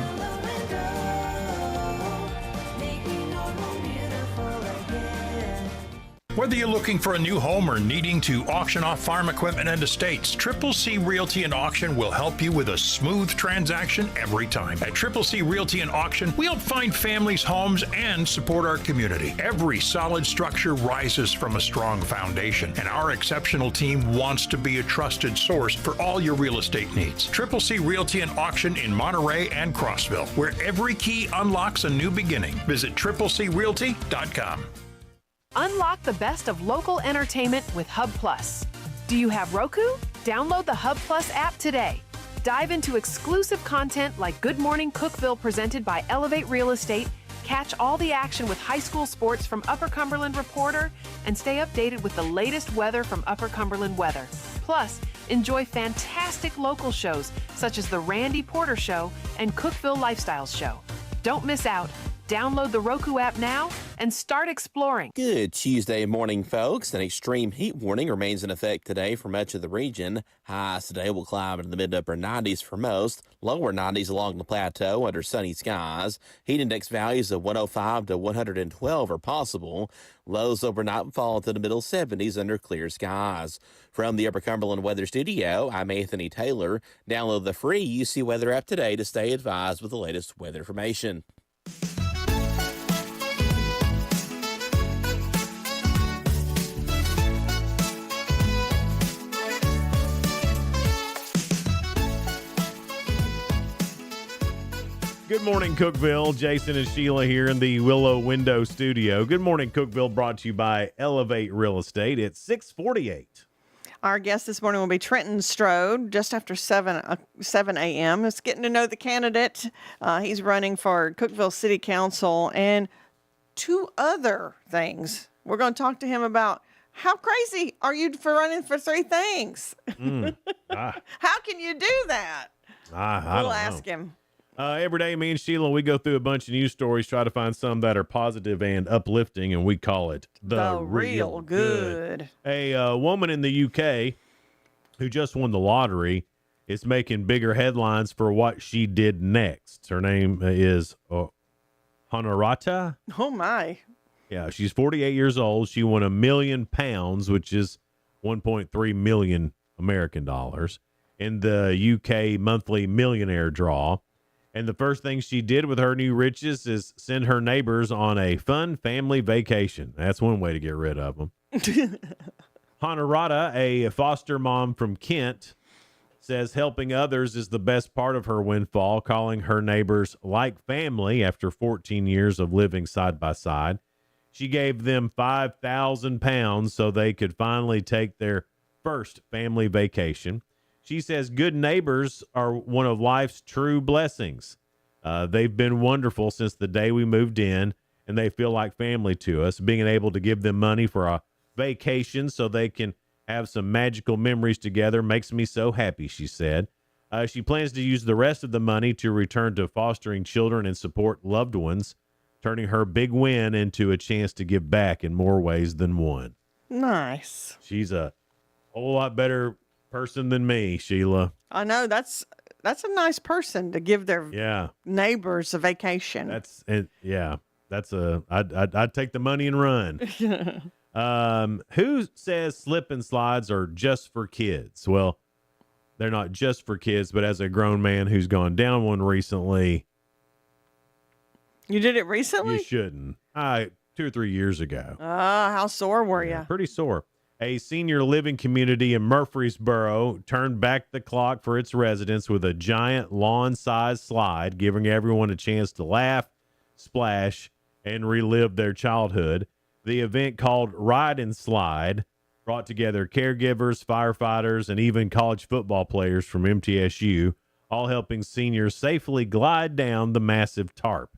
Whether you're looking for a new home or needing to auction off farm equipment and estates, Triple C Realty and Auction will help you with a smooth transaction every time. At Triple C Realty and Auction, we help find families, homes, and support our community. Every solid structure rises from a strong foundation, and our exceptional team wants to be a trusted source for all your real estate needs. Triple C Realty and Auction in Monterey and Crossville, where every key unlocks a new beginning. Visit TripleCRealty.com. Unlock the best of local entertainment with Hub Plus. Do you have Roku? Download the Hub Plus app today. Dive into exclusive content like Good Morning Cookeville presented by Elevate Real Estate, catch all the action with high school sports from Upper Cumberland Reporter, and stay updated with the latest weather from Upper Cumberland Weather. Plus, enjoy fantastic local shows such as The Randy Porter Show and Cookeville Lifestyles Show. Don't miss out. Download the Roku app now and start exploring. Good Tuesday morning, folks. An extreme heat warning remains in effect today for much of the region. Highs today will climb into the mid to upper 90s for most, lower 90s along the plateau under sunny skies. Heat index values of 105 to 112 are possible. Lows overnight will fall into the middle 70s under clear skies. From the Upper Cumberland Weather Studio, I'm Anthony Taylor. Download the free UC Weather app today to stay advised with the latest weather information. Good morning, Cookeville. Jason and Sheila here in the Willow Window Studio. Good morning, Cookeville, brought to you by Elevate Real Estate. It's 6:48. Our guest this morning will be Trenton Strode just after 7 a.m. It's getting to know the candidate. He's running for Cookeville City Council and 2 other things. We're going to talk to him about how crazy are you for running for 3 things? How can you do that? We'll ask him. Every day, me and Sheila, we go through a bunch of news stories, try to find some that are positive and uplifting, and we call it The Real Good. A woman in the UK who just won the lottery is making bigger headlines for what she did next. Her name is Honorata. Oh, my. Yeah, she's 48 years old. She won £1 million, which is 1.3 million American dollars, in the UK monthly millionaire draw. And the first thing she did with her new riches is send her neighbors on a fun family vacation. That's one way to get rid of them. Honorata, a foster mom from Kent, says helping others is the best part of her windfall, calling her neighbors like family after 14 years of living side by side. She gave them 5,000 pounds so they could finally take their first family vacation. She says good neighbors are one of life's true blessings. They've been wonderful since the day we moved in, and they feel like family to us. Being able to give them money for a vacation so they can have some magical memories together makes me so happy, she said. She plans to use the rest of the money to return to fostering children and support loved ones, turning her big win into a chance to give back in more ways than one. Nice. She's a whole lot better person than me, Sheila. I know that's a nice person to give their neighbors a vacation. I'd take the money and run. Who says slip and slides are just for kids? Well, they're not just for kids, but as a grown man who's gone down one recently. You did it recently? You shouldn't. 2 or 3 years ago. How sore were you? Pretty sore. A senior living community in Murfreesboro turned back the clock for its residents with a giant lawn-sized slide, giving everyone a chance to laugh, splash, and relive their childhood. The event, called Ride and Slide, brought together caregivers, firefighters, and even college football players from MTSU, all helping seniors safely glide down the massive tarp.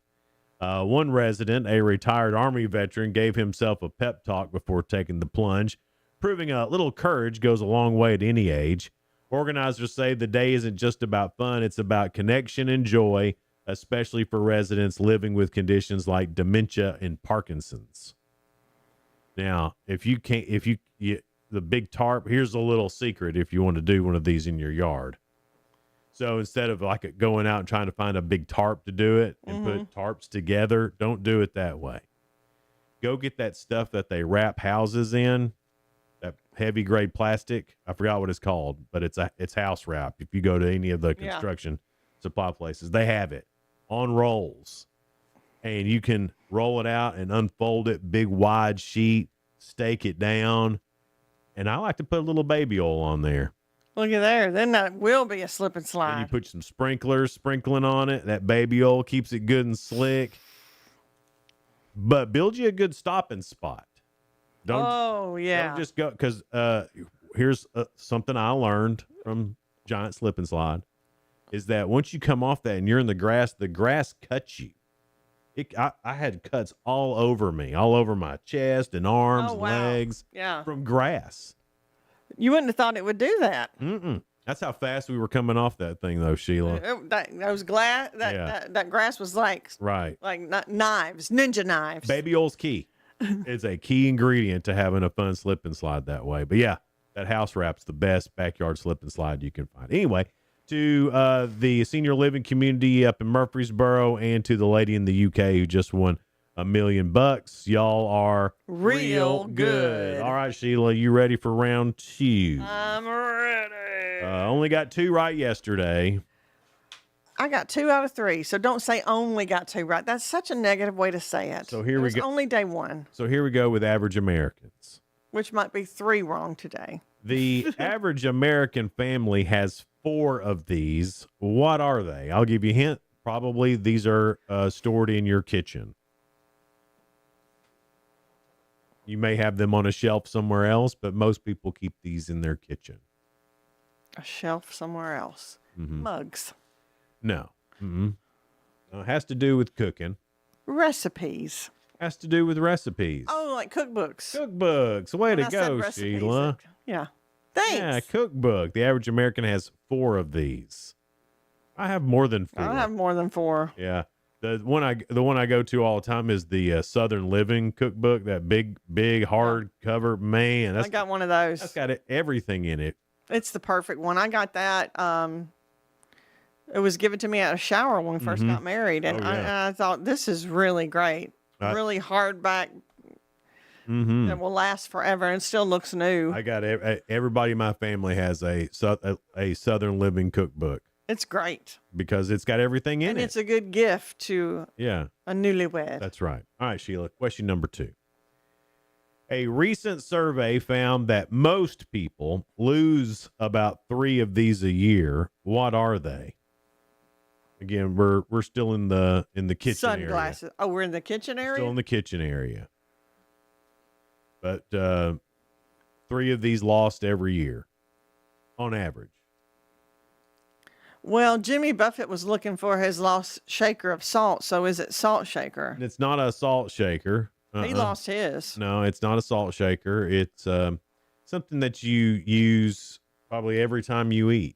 One resident, a retired Army veteran, gave himself a pep talk before taking the plunge, proving a little courage goes a long way at any age. Organizers say the day isn't just about fun, it's about connection and joy, especially for residents living with conditions like dementia and Parkinson's. Now, the big tarp, here's a little secret if you want to do one of these in your yard. So instead of like going out and trying to find a big tarp to do it and put tarps together, don't do it that way. Go get that stuff that they wrap houses in, that heavy grade plastic. I forgot what it's called, but it's house wrap. If you go to any of the construction supply places, they have it on rolls. And you can roll it out and unfold it, big wide sheet, stake it down. And I like to put a little baby oil on there. Look at there. Then that will be a slip and slide. And you put some sprinkling on it. That baby oil keeps it good and slick. But build you a good stopping spot. Don't just go, because here's something I learned from Giant Slip and Slide, is that once you come off that and you're in the grass cuts you. I had cuts all over me, all over my chest and arms, legs, from grass. You wouldn't have thought it would do that. That's how fast we were coming off that thing, though, Sheila. That grass was like knives, ninja knives. Baby oil's key. It's a key ingredient to having a fun slip and slide that way. But yeah, that house wrap's the best backyard slip and slide you can find. Anyway, to the senior living community up in Murfreesboro and to the lady in the UK who just won $1 million. Y'all are real good. All right, Sheila, you ready for round 2? I'm ready. Only got 2 right yesterday. I got 2 out of 3, so don't say only got 2 right. That's such a negative way to say it. So here we go. Only day 1. So here we go with average Americans, which might be 3 wrong today. The average American family has 4 of these. What are they? I'll give you a hint. Probably these are stored in your kitchen. You may have them on a shelf somewhere else, but most people keep these in their kitchen. A shelf somewhere else. Mugs. No. It has to do with cooking. Recipes. Has to do with recipes. Oh, like cookbooks. Cookbooks. Way to go, Sheila. Yeah. Thanks. Yeah, cookbook. The average American has 4 of these. I have more than 4. I have more than 4. Yeah. The one I go to all the time is the Southern Living cookbook, that big hard cover. Man, I got one of those. That's got everything in it. It's the perfect one. I got that. It was given to me at a shower when we first got married, and I thought, this is really great. Really hardback. That will last forever and still looks new. I got everybody in my family has a Southern Living cookbook. It's great because it's got everything in it. And it's a good gift to a newlywed. That's right. All right, Sheila, question number 2. A recent survey found that most people lose about 3 of these a year. What are they? Again, we're still in the kitchen Sunglasses. area. Oh, we're in the kitchen area? Still in the kitchen area. But 3 of these lost every year on average. Well, Jimmy Buffett was looking for his lost shaker of salt. So is it salt shaker? And it's not a salt shaker. He lost his. No, it's not a salt shaker. It's something that you use probably every time you eat.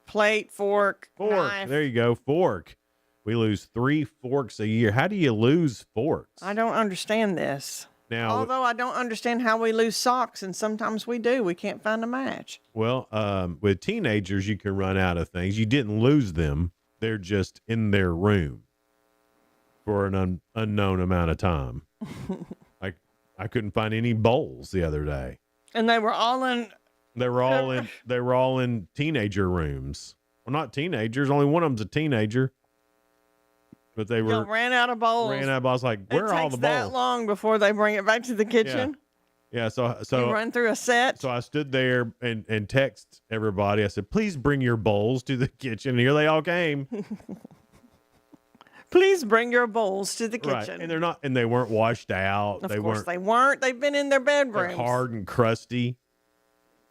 Plate, fork, knife. There you go. Fork. We lose 3 forks a year. How do you lose forks? I don't understand this. Now, although I don't understand how we lose socks, and sometimes we do. We can't find a match. Well, with teenagers, you can run out of things. You didn't lose them. They're just in their room for an unknown amount of time. I couldn't find any bowls the other day. And they were all in. They were all in teenager rooms. Well, not teenagers. Only one of them's a teenager. But they ran out of bowls. I was like, where are all the bowls? It takes that long before they bring it back to the kitchen. Yeah. So you run through a set. So I stood there and text everybody. I said, please bring your bowls to the kitchen. And here they all came. Please bring your bowls to the kitchen. Right. And they weren't washed out. Of course they weren't. They've been in their bedrooms. They're hard and crusty.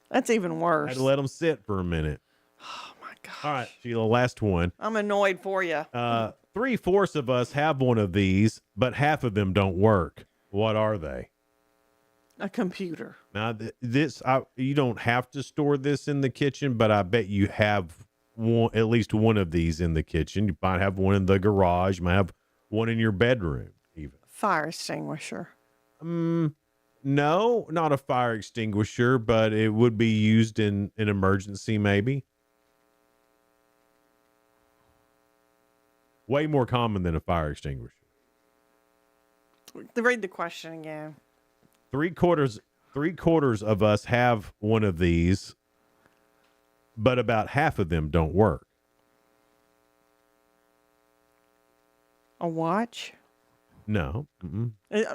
That's even worse. I had to let them sit for a minute. Oh my gosh. All right, Sheila, last one. I'm annoyed for you. 3/4 of us have one of these, but half of them don't work. What are they? A computer. Now, you don't have to store this in the kitchen, but I bet you have at least one of these in the kitchen. You might have one in the garage. You might have one in your bedroom, even. Fire extinguisher. No, not a fire extinguisher, but it would be used in an emergency, maybe. Way more common than a fire extinguisher. Read the question again. 3/4 of us have one of these, but about half of them don't work. A watch? No.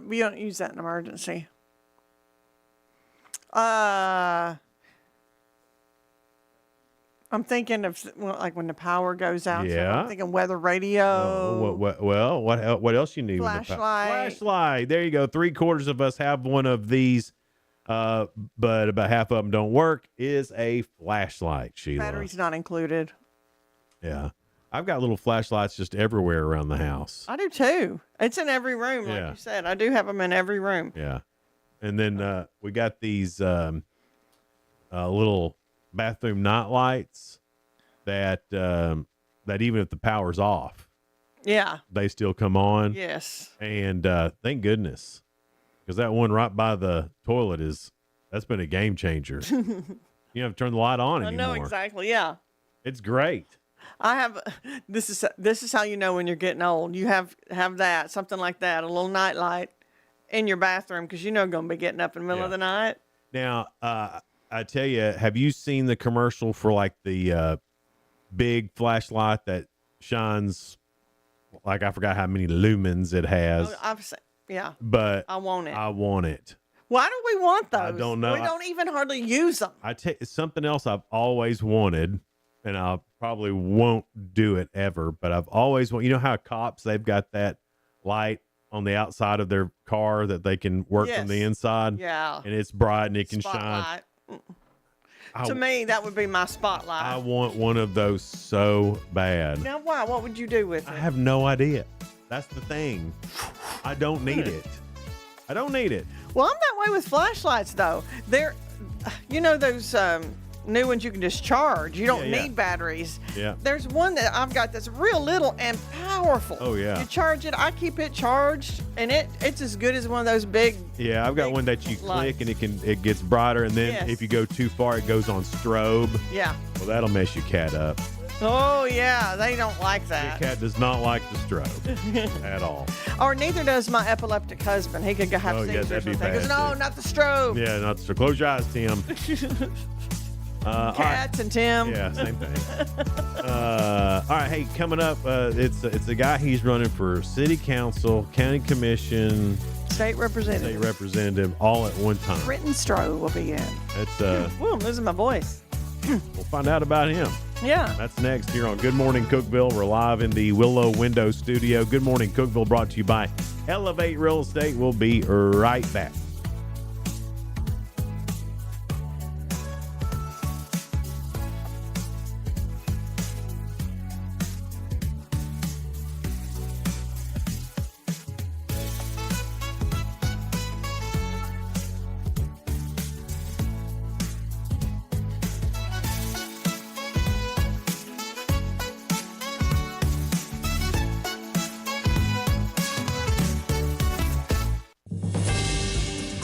We don't use that in emergency. I'm thinking of like when the power goes out. Yeah. So I'm thinking weather radio. What else you need? Flashlight. There you go. 3/4 of us have one of these, but about half of them don't work. Is a flashlight, Sheila. Battery's not included. Yeah. I've got little flashlights just everywhere around the house. I do too. It's in every room, like you said. I do have them in every room. Yeah. And then we got these little bathroom night lights that even if the power's off, they still come on. Yes. And thank goodness, because that one right by the toilet that's been a game changer. You don't have to turn the light on anymore. I know exactly. Yeah. It's great. I have this is how you know when you're getting old. You have that, something like that, a little night light in your bathroom, because you know going to be getting up in the middle of the night. Now, I tell you, have you seen the commercial for like the big flashlight that shines, like I forgot how many lumens it has. I've seen, yeah. But I want it. I want it. Why do we want those? I don't know. We don't even hardly use them. It's something else I've always wanted, and I probably won't do it ever, but I've always wanted. You know how cops, they've got that light on the outside of their car that they can work from the inside? Yeah. And it's bright and it can Spotlight. shine. To me, that would be my spotlight. I want one of those so bad. Now, why? What would you do with it? I have no idea. That's the thing. I don't need it. I don't need it. Well, I'm that way with flashlights, though. They're, you know, those new ones you can just charge. You don't need batteries. Yeah. There's one that I've got that's real little and powerful. Oh, yeah. You charge it. I keep it charged, and it's as good as one of those big. Yeah, I've got one that you click and it gets brighter, and then if you go too far, it goes on strobe. Yeah. Well, that'll mess your cat up. Oh, yeah. They don't like that. Your cat does not like the strobe at all. Or neither does my epileptic husband. He could have seizures. that'd be and bad, things. No, too. not the strobe. Yeah, not the strobe. Close your eyes, Tim. Cats and Tim. Yeah, same thing. All right, hey, coming up, it's a guy. He's running for city council, county commission, State representative, all at one time. Britton Stroh will be in. That's Ooh, I'm losing my voice. We'll find out about him. Yeah. That's next here on Good Morning Cookeville. We're live in the Willow Window Studio. Good Morning Cookeville brought to you by Elevate Real Estate. We'll be right back.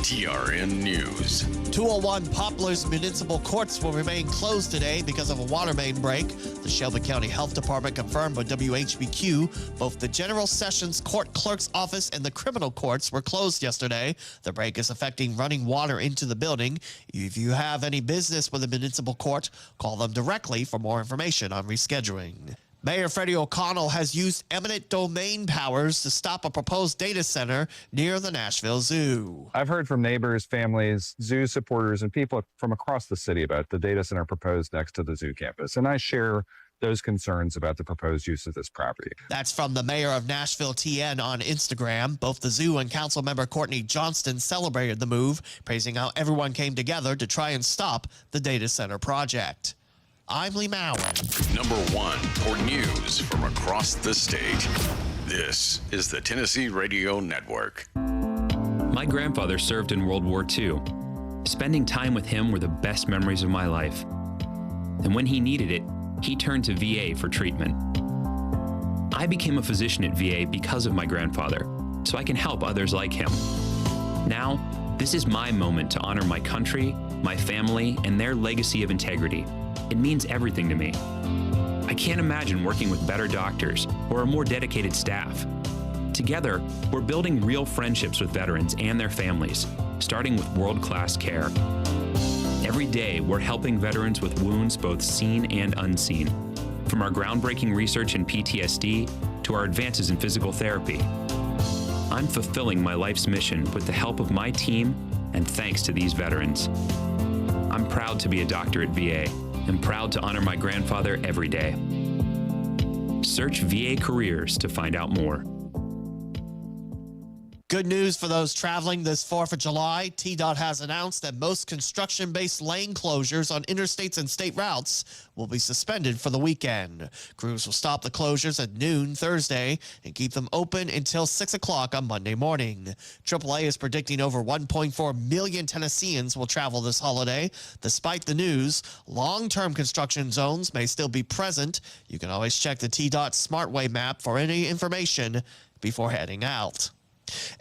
TRN News. 201 Poplar's municipal courts will remain closed today because of a water main break. The Shelby County Health Department confirmed with WHBQ both the General Sessions Court Clerk's Office and the criminal courts were closed yesterday. The break is affecting running water into the building. If you have any business with a municipal court, call them directly for more information on rescheduling. Mayor Freddie O'Connell has used eminent domain powers to stop a proposed data center near the Nashville Zoo. I've heard from neighbors, families, zoo supporters, and people from across the city about the data center proposed next to the zoo campus. And I share those concerns about the proposed use of this property. That's from the mayor of Nashville, TN, on Instagram. Both the zoo and council member Courtney Johnston celebrated the move, praising how everyone came together to try and stop the data center project. I'm Lee Mowen. Number 1 for news from across the state. This is the Tennessee Radio Network. My grandfather served in World War II. Spending time with him were the best memories of my life. And when he needed it, he turned to VA for treatment. I became a physician at VA because of my grandfather, so I can help others like him. Now, this is my moment to honor my country, my family, and their legacy of integrity. It means everything to me. I can't imagine working with better doctors or a more dedicated staff. Together, we're building real friendships with veterans and their families, starting with world-class care. Every day, we're helping veterans with wounds both seen and unseen, from our groundbreaking research in PTSD to our advances in physical therapy. I'm fulfilling my life's mission with the help of my team and thanks to these veterans. I'm proud to be a doctor at VA and proud to honor my grandfather every day. Search VA Careers to find out more. Good news for those traveling this 4th of July. TDOT has announced that most construction-based lane closures on interstates and state routes will be suspended for the weekend. Crews will stop the closures at noon Thursday and keep them open until 6 o'clock on Monday morning. AAA is predicting over 1.4 million Tennesseans will travel this holiday. Despite the news, long-term construction zones may still be present. You can always check the TDOT SmartWay map for any information before heading out.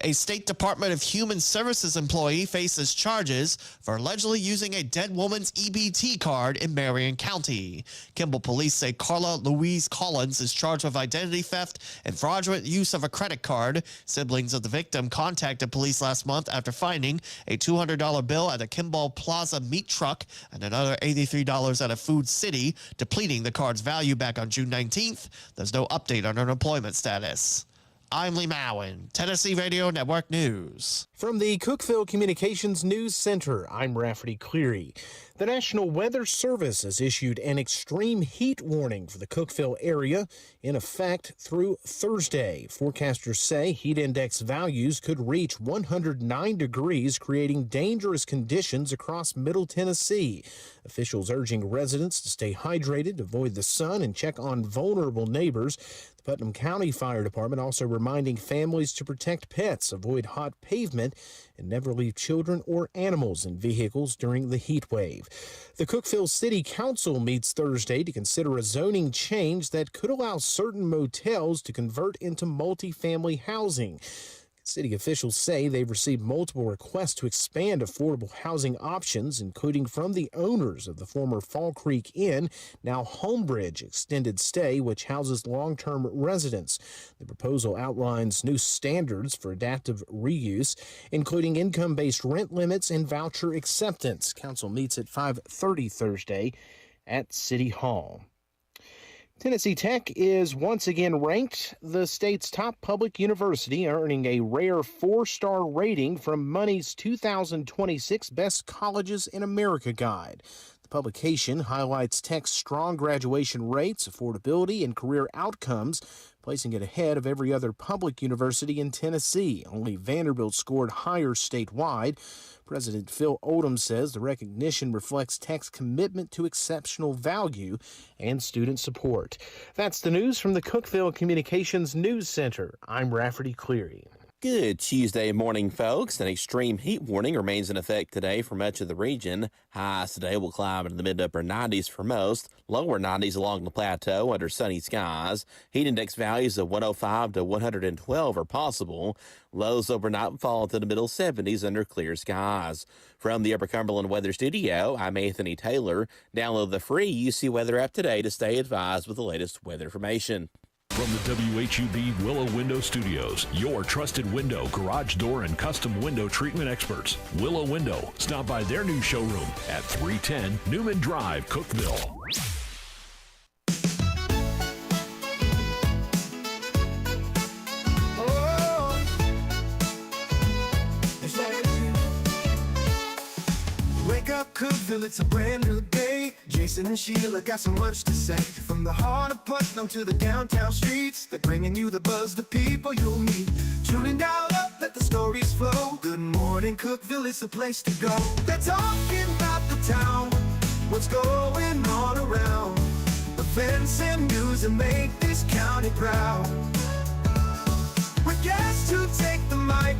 A State Department of Human Services employee faces charges for allegedly using a dead woman's EBT card in Marion County. Kimball police say Carla Louise Collins is charged with identity theft and fraudulent use of a credit card. Siblings of the victim contacted police last month after finding a $200 bill at a Kimball Plaza meat truck and another $83 at a Food City, depleting the card's value back on June 19th. There's no update on her employment status. I'm Lee Mowen, Tennessee Radio Network News. From the Cookeville Communications News Center, I'm Rafferty Cleary. The National Weather Service has issued an extreme heat warning for the Cookeville area in effect through Thursday. Forecasters say heat index values could reach 109 degrees, creating dangerous conditions across Middle Tennessee. Officials urging residents to stay hydrated, avoid the sun, and check on vulnerable neighbors. The Putnam County Fire Department also reminding families to protect pets, avoid hot pavement, and never leave children or animals in vehicles during the heat wave. The Cookeville City Council meets Thursday to consider a zoning change that could allow certain motels to convert into multifamily housing. City officials say they've received multiple requests to expand affordable housing options, including from the owners of the former Fall Creek Inn, now Homebridge Extended Stay, which houses long-term residents. The proposal outlines new standards for adaptive reuse, including income-based rent limits and voucher acceptance. Council meets at 5:30 Thursday at City Hall. Tennessee Tech is once again ranked the state's top public university, earning a rare 4-star rating from Money's 2026 Best Colleges in America guide. The publication highlights Tech's strong graduation rates, affordability, and career outcomes, placing it ahead of every other public university in Tennessee. Only Vanderbilt scored higher statewide. President Phil Oldham says the recognition reflects Tech's commitment to exceptional value and student support. That's the news from the Cookeville Communications News Center. I'm Rafferty Cleary. Good Tuesday morning, folks. An extreme heat warning remains in effect today for much of the region. Highs today will climb into the mid-upper 90s for most, lower 90s along the plateau under sunny skies. Heat index values of 105 to 112 are possible. Lows overnight will fall into the middle 70s under clear skies. From the Upper Cumberland Weather Studio, I'm Anthony Taylor. Download the free UC Weather app today to stay advised with the latest weather information. From the WHUB Willow Window Studios, your trusted window, garage door, and custom window treatment experts. Willow Window. Stop by their new showroom at 310 Newman Drive, Cookeville. Wake up, Cookeville, it's a brand new day. Jason and Sheila got so much to say. From the heart of Putnam to the downtown streets, they're bringing you the buzz, the people you'll meet. Tuning dial up, let the stories flow. Good morning, Cookeville, it's the place to go. They're talking about the town, what's going on around. Events and news that make this county proud. With guests who take the mic,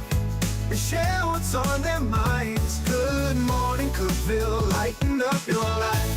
they share what's on their minds. Good morning, Cookeville, lighten up your life.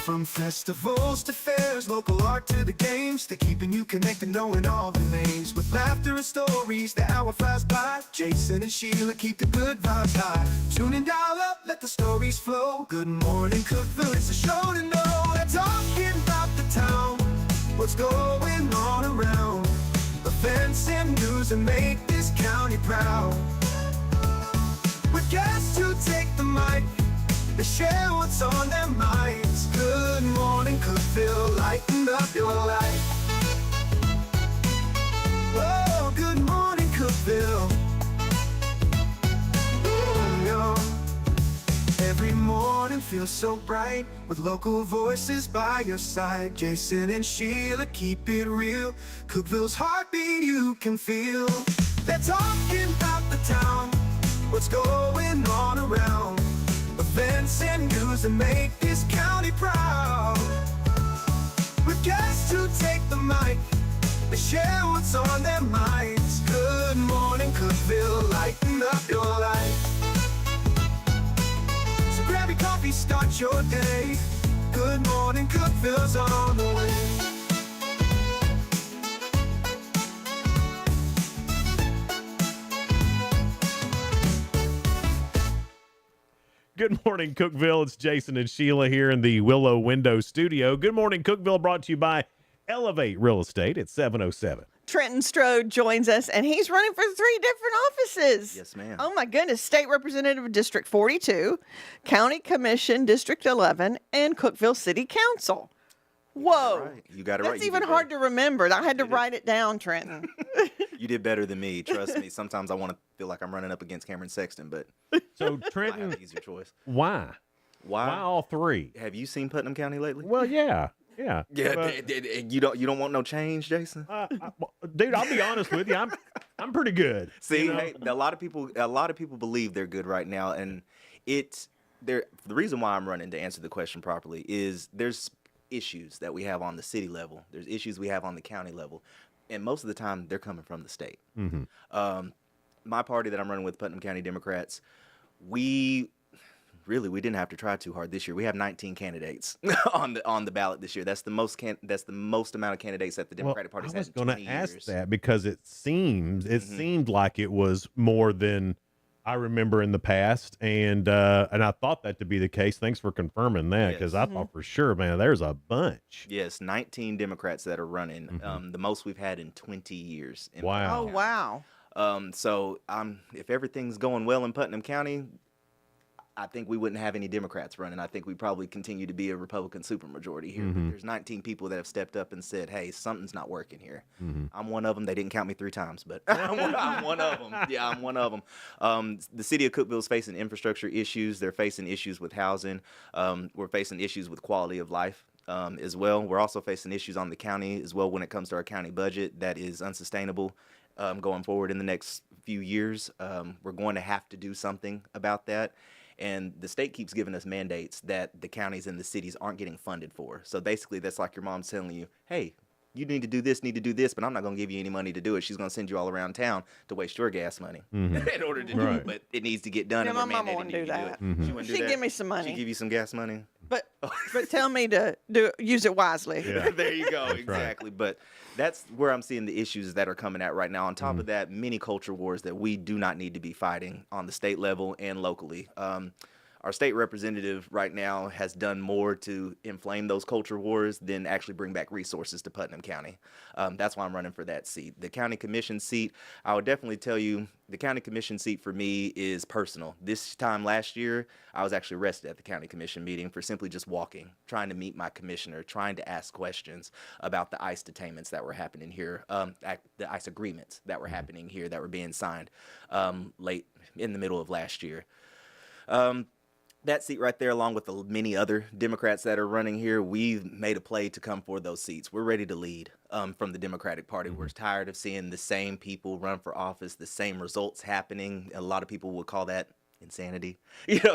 From festivals to fairs, local art to the games, they're keeping you connected, knowing all the names. With laughter and stories, the hour flies by. Jason and Sheila keep the good vibes high. Tune in, dial up, let the stories flow. Good morning, Cookeville, it's a show to know. They're talking about the town, what's going on around. Events and news that make this county proud. With guests who take the mic, they share what's on their minds. Good morning, Cookeville, lighten up your life. Oh, good morning, Cookeville. Every morning feels so bright, with local voices by your side. Jason and Sheila keep it real. Cookeville's heartbeat you can feel. They're talking about the town, what's going on around. Events and news that make this county proud. With guests who take the mic, they share what's on their minds. Good morning, Cookeville, lighten up your life. So grab your coffee, start your day. Good morning, Cookeville's on the way. Good morning, Cookeville. It's Jason and Sheila here in the Willow Window Studio. Good morning, Cookeville, brought to you by Elevate Real Estate at 707. Trenton Strode joins us, and he's running for 3 different offices. Yes, ma'am. Oh, my goodness. State Representative District 42, County Commission District 11, and Cookeville City Council. Whoa. You got it right. That's even hard to remember. I had to write it down, Trenton. You did better than me. Trust me. Sometimes I want to feel like I'm running up against Cameron Sexton, but So, I Trenton, have an easier choice. why? Why all 3? Have you seen Putnam County lately? Well, yeah. Yeah, you don't want no change, Jason? Dude, I'll be honest with you. I'm pretty good. See, you know? hey, a lot of people believe they're good right now, and the reason why I'm running, to answer the question properly, is there's issues that we have on the city level. There's issues we have on the county level, and most of the time they're coming from the state. My party that I'm running with, Putnam County Democrats, we really, we didn't have to try too hard this year. We have 19 candidates on the ballot this year. That's the most amount of candidates that the Democratic Party's had in 20 years. I was going to ask that because it seemed like it was more than I remember in the past, and I thought that to be the case. Thanks for confirming that, because I thought for sure, man, there's a bunch. Yes, 19 Democrats that are running, the most we've had in 20 years. Wow. Oh, wow. So if everything's going well in Putnam County, I think we wouldn't have any Democrats running. I think we probably continue to be a Republican supermajority here. But there's 19 people that have stepped up and said, hey, something's not working here. I'm one of them. They didn't count me 3 times, but I'm one of them. Yeah, I'm one of them. The city of Cookeville is facing infrastructure issues. They're facing issues with housing. We're facing issues with quality of life. As well. We're also facing issues on the county as well when it comes to our county budget that is unsustainable going forward in the next few years. We're going to have to do something about that. And the state keeps giving us mandates that the counties and the cities aren't getting funded for. So basically, that's like your mom's telling you, hey, you need to do this, but I'm not going to give you any money to do it. She's going to send you all around town to waste your gas money in order to do it. But it needs to get done. Yeah, and my we're mama mandating wouldn't you do to that. She wouldn't do She'd that? give me some money. She'd give you some gas money? But tell me to use it wisely. Yeah. There you go. Exactly. Right. But that's where I'm seeing the issues that are coming out right now. On top of that, many culture wars that we do not need to be fighting on the state level and locally. Our state representative right now has done more to inflame those culture wars than actually bring back resources to Putnam County. That's why I'm running for that seat. The county commission seat, I would definitely tell you, the county commission seat for me is personal. This time last year, I was actually arrested at the county commission meeting for simply just walking, trying to meet my commissioner, trying to ask questions about the ICE detainments that were happening here, the ICE agreements that were happening here that were being signed late in the middle of last year. That seat right there, along with the many other Democrats that are running here, we've made a play to come for those seats. We're ready to lead from the Democratic Party. We're tired of seeing the same people run for office, the same results happening. A lot of people would call that insanity,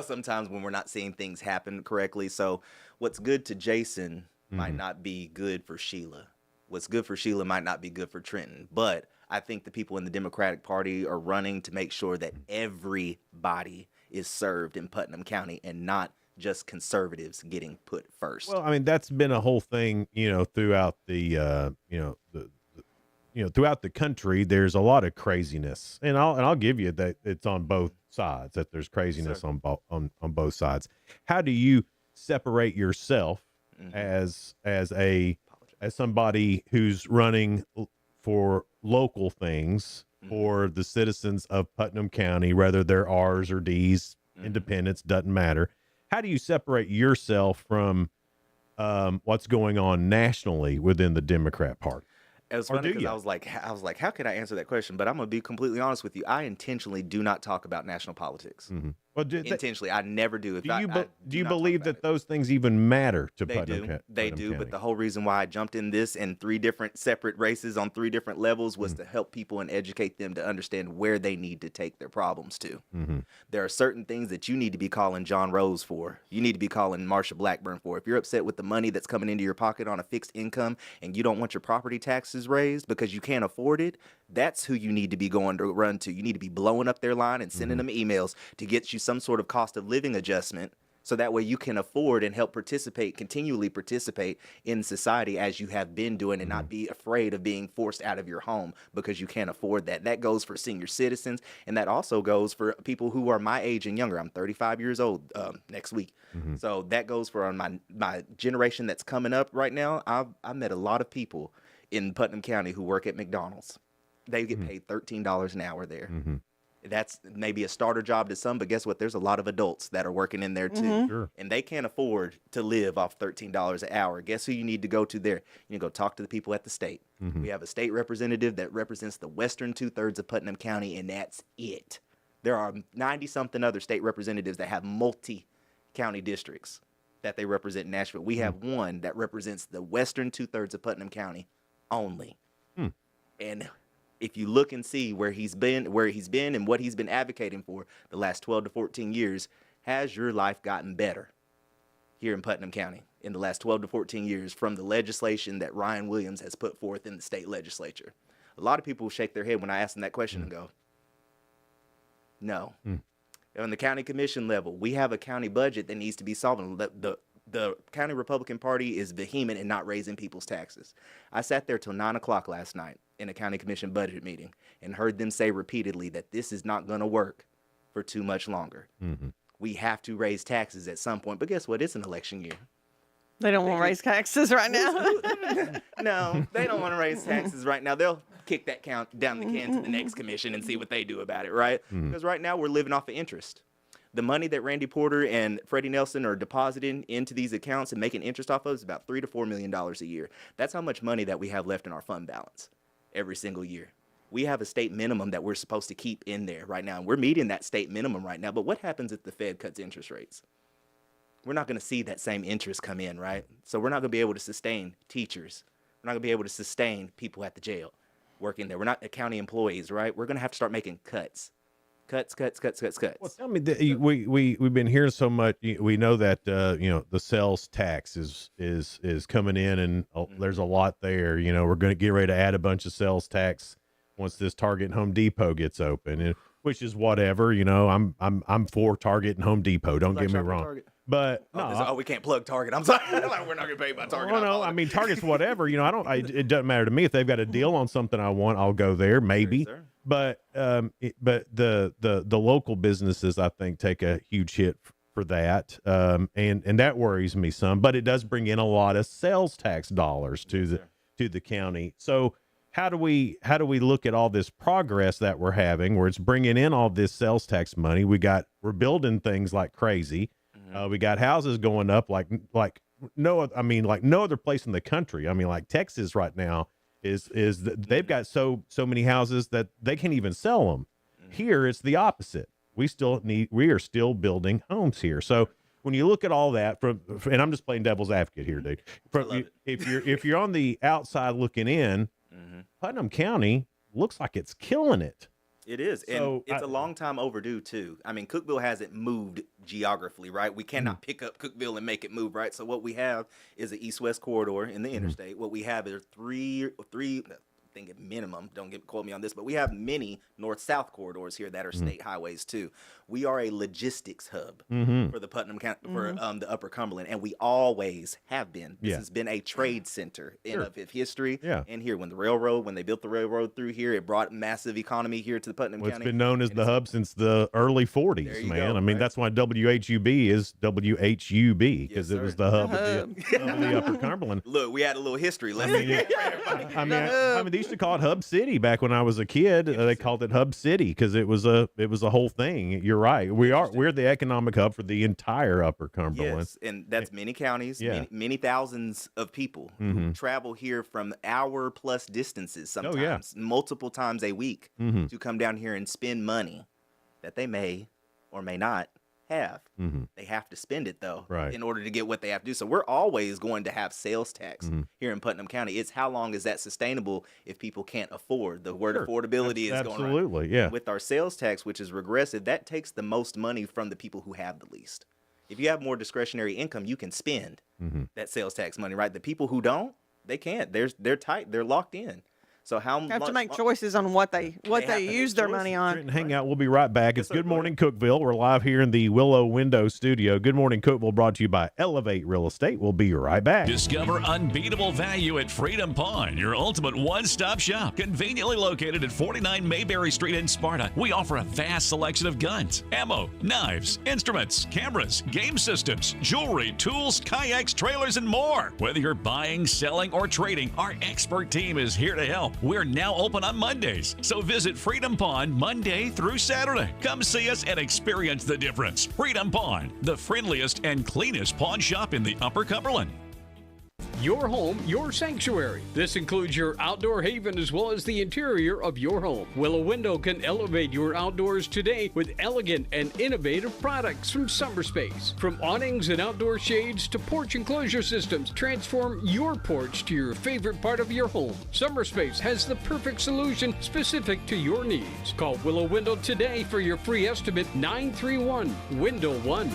sometimes when we're not seeing things happen correctly. So what's good to Jason might not be good for Sheila. What's good for Sheila might not be good for Trenton. But I think the people in the Democratic Party are running to make sure that everybody is served in Putnam County and not just conservatives getting put first. Well, I mean, that's been a whole thing, throughout the, throughout the country. There's a lot of craziness, and I'll give you that it's on both sides. That there's craziness on both sides. How do you separate yourself as somebody who's running for local things? For the citizens of Putnam County, whether they're R's or D's, independents, doesn't matter. How do you separate yourself from what's going on nationally within the Democrat Party? It was funny because I was like, how can I answer that question? But I'm gonna be completely honest with you. I intentionally do not talk about national politics. Well, intentionally, I never do. Do you believe that those things even matter to Putnam County? They do. But the whole reason why I jumped in this in 3 different separate races on 3 different levels was to help people and educate them to understand where they need to take their problems to. There are certain things that you need to be calling John Rose for. You need to be calling Marsha Blackburn for. If you're upset with the money that's coming into your pocket on a fixed income and you don't want your property taxes raised because you can't afford it, that's who you need to be going to run to. You need to be blowing up their line and sending them emails to get you some sort of cost of living adjustment so that way you can afford and help continually participate in society as you have been doing and not be afraid of being forced out of your home because you can't afford that. That goes for senior citizens, and that also goes for people who are my age and younger. I'm 35 years old next week. So that goes for my generation that's coming up right now. I've met a lot of people in Putnam County who work at McDonald's. They get paid $13 an hour there. That's maybe a starter job to some, but guess what? There's a lot of adults that are working in there too. Sure. And they can't afford to live off $13 an hour. Guess who you need to go to there? You need to go talk to the people at the state. We have a state representative that represents the western 2/3 of Putnam County, and that's it. There are 90-something other state representatives that have multi-county districts that they represent in Nashville. We have one that represents the western 2/3 of Putnam County only. And if you look and see where he's been and what he's been advocating for the last 12 to 14 years, has your life gotten better here in Putnam County in the last 12 to 14 years from the legislation that Ryan Williams has put forth in the state legislature? A lot of people shake their head when I ask them that question and go, no. On the county commission level, we have a county budget that needs to be solved. The county Republican Party is vehement in not raising people's taxes. I sat there till 9 o'clock last night in a county commission budget meeting and heard them say repeatedly that this is not going to work for too much longer. Mm-hmm. We have to raise taxes at some point. But guess what? It's an election year. They don't want to raise taxes right now. No, they don't want to raise taxes right now. They'll kick that count down the can to the next commission and see what they do about it, right? Because right now we're living off of interest. The money that Randy Porter and Freddie Nelson are depositing into these accounts and making interest off of is about $3 to $4 million a year. That's how much money that we have left in our fund balance every single year. We have a state minimum that we're supposed to keep in there right now. And we're meeting that state minimum right now. But what happens if the Fed cuts interest rates? We're not going to see that same interest come in, right? So we're not going to be able to sustain teachers. We're not going to be able to sustain people at the jail working there. We're not county employees, right? We're going to have to start making cuts. Cuts. Well, tell me, we've been hearing so much. We know that the sales tax is coming in, and there's a lot there. We're going to get ready to add a bunch of sales tax once this Target and Home Depot gets open, and which is whatever. I'm for Target and Home Depot. Don't get me wrong. Target? But no, we can't plug Target. I'm sorry. Like, we're not gonna pay by Target. Well, no, I mean Target's whatever. It doesn't matter to me if they've got a deal on something I want. I'll go there, maybe. Sure. But the local businesses, I think, take a huge hit for that, and that worries me some. But it does bring in a lot of sales tax dollars to the county. So how do we look at all this progress that we're having, where it's bringing in all this sales tax money? We're building things like crazy. We got houses going up like no other place in the country. I mean, like Texas right now is they've got so many houses that they can't even sell them. Here it's the opposite. We are still building homes here. So when you look at all that and I'm just playing devil's advocate here, dude. If you're on the outside looking in, Putnam County looks like it's killing it. It is, and it's a long time overdue, too. I mean, Cookeville hasn't moved geographically, right? We cannot pick up Cookeville and make it move, right? So what we have is an east-west corridor in the interstate. What we have are three, I think at minimum, don't quote me on this, but we have many north-south corridors here that are state highways, too. We are a logistics hub for the Putnam County, for the Upper Cumberland, and we always have been. This has been a trade center of history. Yeah. And here, when they built the railroad through here, it brought massive economy here to the Putnam County. It's been known as the hub since the early 40s, man. I mean, that's why WHUB is WHUB, because it was the hub of the Upper Cumberland. Look, we had a little history lesson. I mean, they used to call it Hub City back when I was a kid. They called it Hub City because it was a whole thing. You're right. We're the economic hub for the entire Upper Cumberland. Yes, and that's many counties, many thousands of people who travel here from hour-plus distances sometimes, multiple times a week, to come down here and spend money that they may or may not have. They have to spend it, though, in order to get what they have to do. So we're always going to have sales tax here in Putnam County. It's how long is that sustainable if people can't afford? The word affordability is going absolutely, With our sales tax, which is regressive, that takes the most money from the people who have the least. If you have more discretionary income, you can spend that sales tax money, right? The people who don't, they can't. They're tight. They're locked in. So how have to make choices on what they use their money on. Hang out. We'll be right back. It's Good Morning Cookeville. We're live here in the Willow Window Studio. Good Morning Cookeville brought to you by Elevate Real Estate. We'll be right back. Discover unbeatable value at Freedom Pawn, your ultimate one-stop shop. Conveniently located at 49 Mayberry Street in Sparta, we offer a vast selection of guns, ammo, knives, instruments, cameras, game systems, jewelry, tools, kayaks, trailers, and more. Whether you're buying, selling, or trading, our expert team is here to help. We're now open on Mondays, so visit Freedom Pawn Monday through Saturday. Come see us and experience the difference. Freedom Pawn, the friendliest and cleanest pawn shop in the Upper Cumberland. Your home, your sanctuary. This includes your outdoor haven as well as the interior of your home. Willow Window can elevate your outdoors today with elegant and innovative products from SummerSpace. From awnings and outdoor shades to porch enclosure systems, transform your porch to your favorite part of your home. SummerSpace has the perfect solution specific to your needs. Call Willow Window today for your free estimate, 931-WINDOW-1.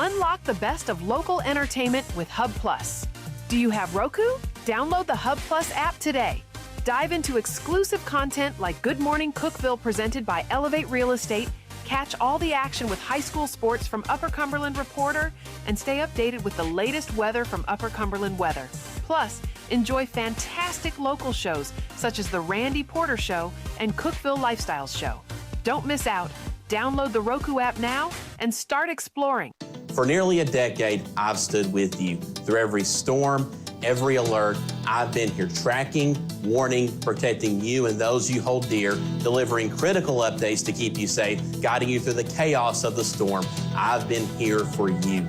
Unlock the best of local entertainment with Hub Plus. Do you have Roku? Download the Hub Plus app today. Dive into exclusive content like Good Morning Cookeville presented by Elevate Real Estate. Catch all the action with high school sports from Upper Cumberland Reporter and stay updated with the latest weather from Upper Cumberland Weather. Plus, enjoy fantastic local shows such as The Randy Porter Show and Cookeville Lifestyles Show. Don't miss out. Download the Roku app now and start exploring. For nearly a decade, I've stood with you through every storm, every alert. I've been here tracking, warning, protecting you and those you hold dear, delivering critical updates to keep you safe, guiding you through the chaos of the storm. I've been here for you.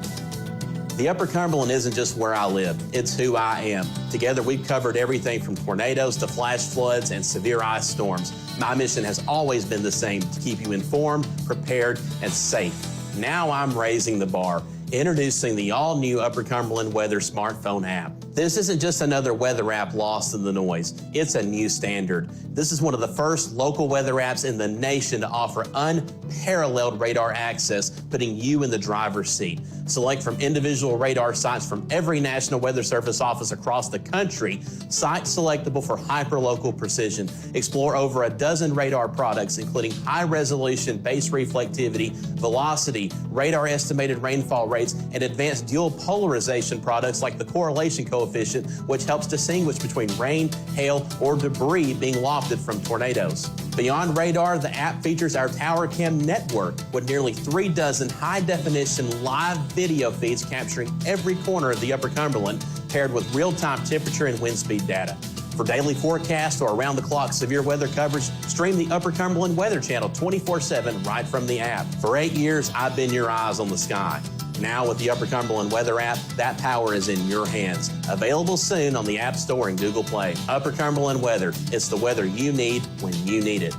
The Upper Cumberland isn't just where I live, it's who I am. Together, we've covered everything from tornadoes to flash floods and severe ice storms. My mission has always been the same, to keep you informed, prepared, and safe. Now I'm raising the bar, introducing the all-new Upper Cumberland Weather smartphone app. This isn't just another weather app lost in the noise. It's a new standard. This is one of the first local weather apps in the nation to offer unparalleled radar access, putting you in the driver's seat. Select from individual radar sites from every National Weather Service office across the country, sites selectable for hyper-local precision. Explore over a dozen radar products, including high-resolution base reflectivity, velocity, radar estimated rainfall rates, and advanced dual polarization products like the correlation coefficient, which helps distinguish between rain, hail, or debris being wafted from tornadoes. Beyond radar, the app features our Tower Cam network with nearly 3 dozen high-definition live video feeds capturing every corner of the Upper Cumberland, paired with real-time temperature and wind speed data. For daily forecast or around-the-clock severe weather coverage, stream the Upper Cumberland Weather Channel 24/7 right from the app. For 8 years, I've been your eyes on the sky. Now with the Upper Cumberland Weather app, that power is in your hands. Available soon on the App Store and Google Play. Upper Cumberland Weather. It's the weather you need when you need it.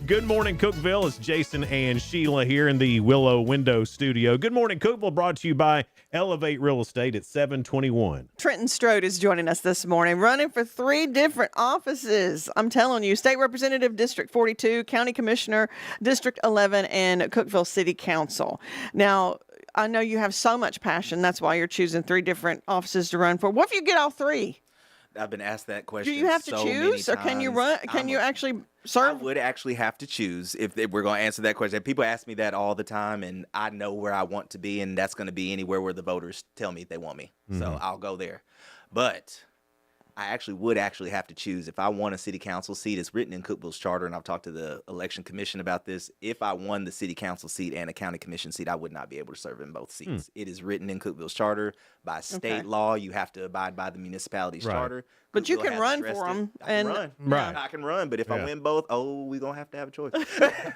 Good morning, Cookeville. It's Jason and Sheila here in the Willow Window Studio. Good morning, Cookeville, brought to you by Elevate Real Estate at 721. Trenton Strode is joining us this morning, running for 3 different offices. I'm telling you, State Representative, District 42, County Commissioner, District 11, and Cookeville City Council. Now, I know you have so much passion. That's why you're choosing 3 different offices to run for. What if you get all 3? I've been asked that question. Do you have to so choose, or can you run? Can you actually serve? I would actually have to choose if we're going to answer that question. People ask me that all the time, and I know where I want to be, and that's going to be anywhere where the voters tell me they want me. So I'll go there. But I would have to choose. If I won a city council seat, it's written in Cookeville's charter, and I've talked to the election commission about this. If I won the city council seat and a county commission seat, I would not be able to serve in both seats. It is written in Cookeville's charter. By state law, you have to abide by the municipality's charter. But you can run for them. I can run, but if I win both, we're going to have a choice.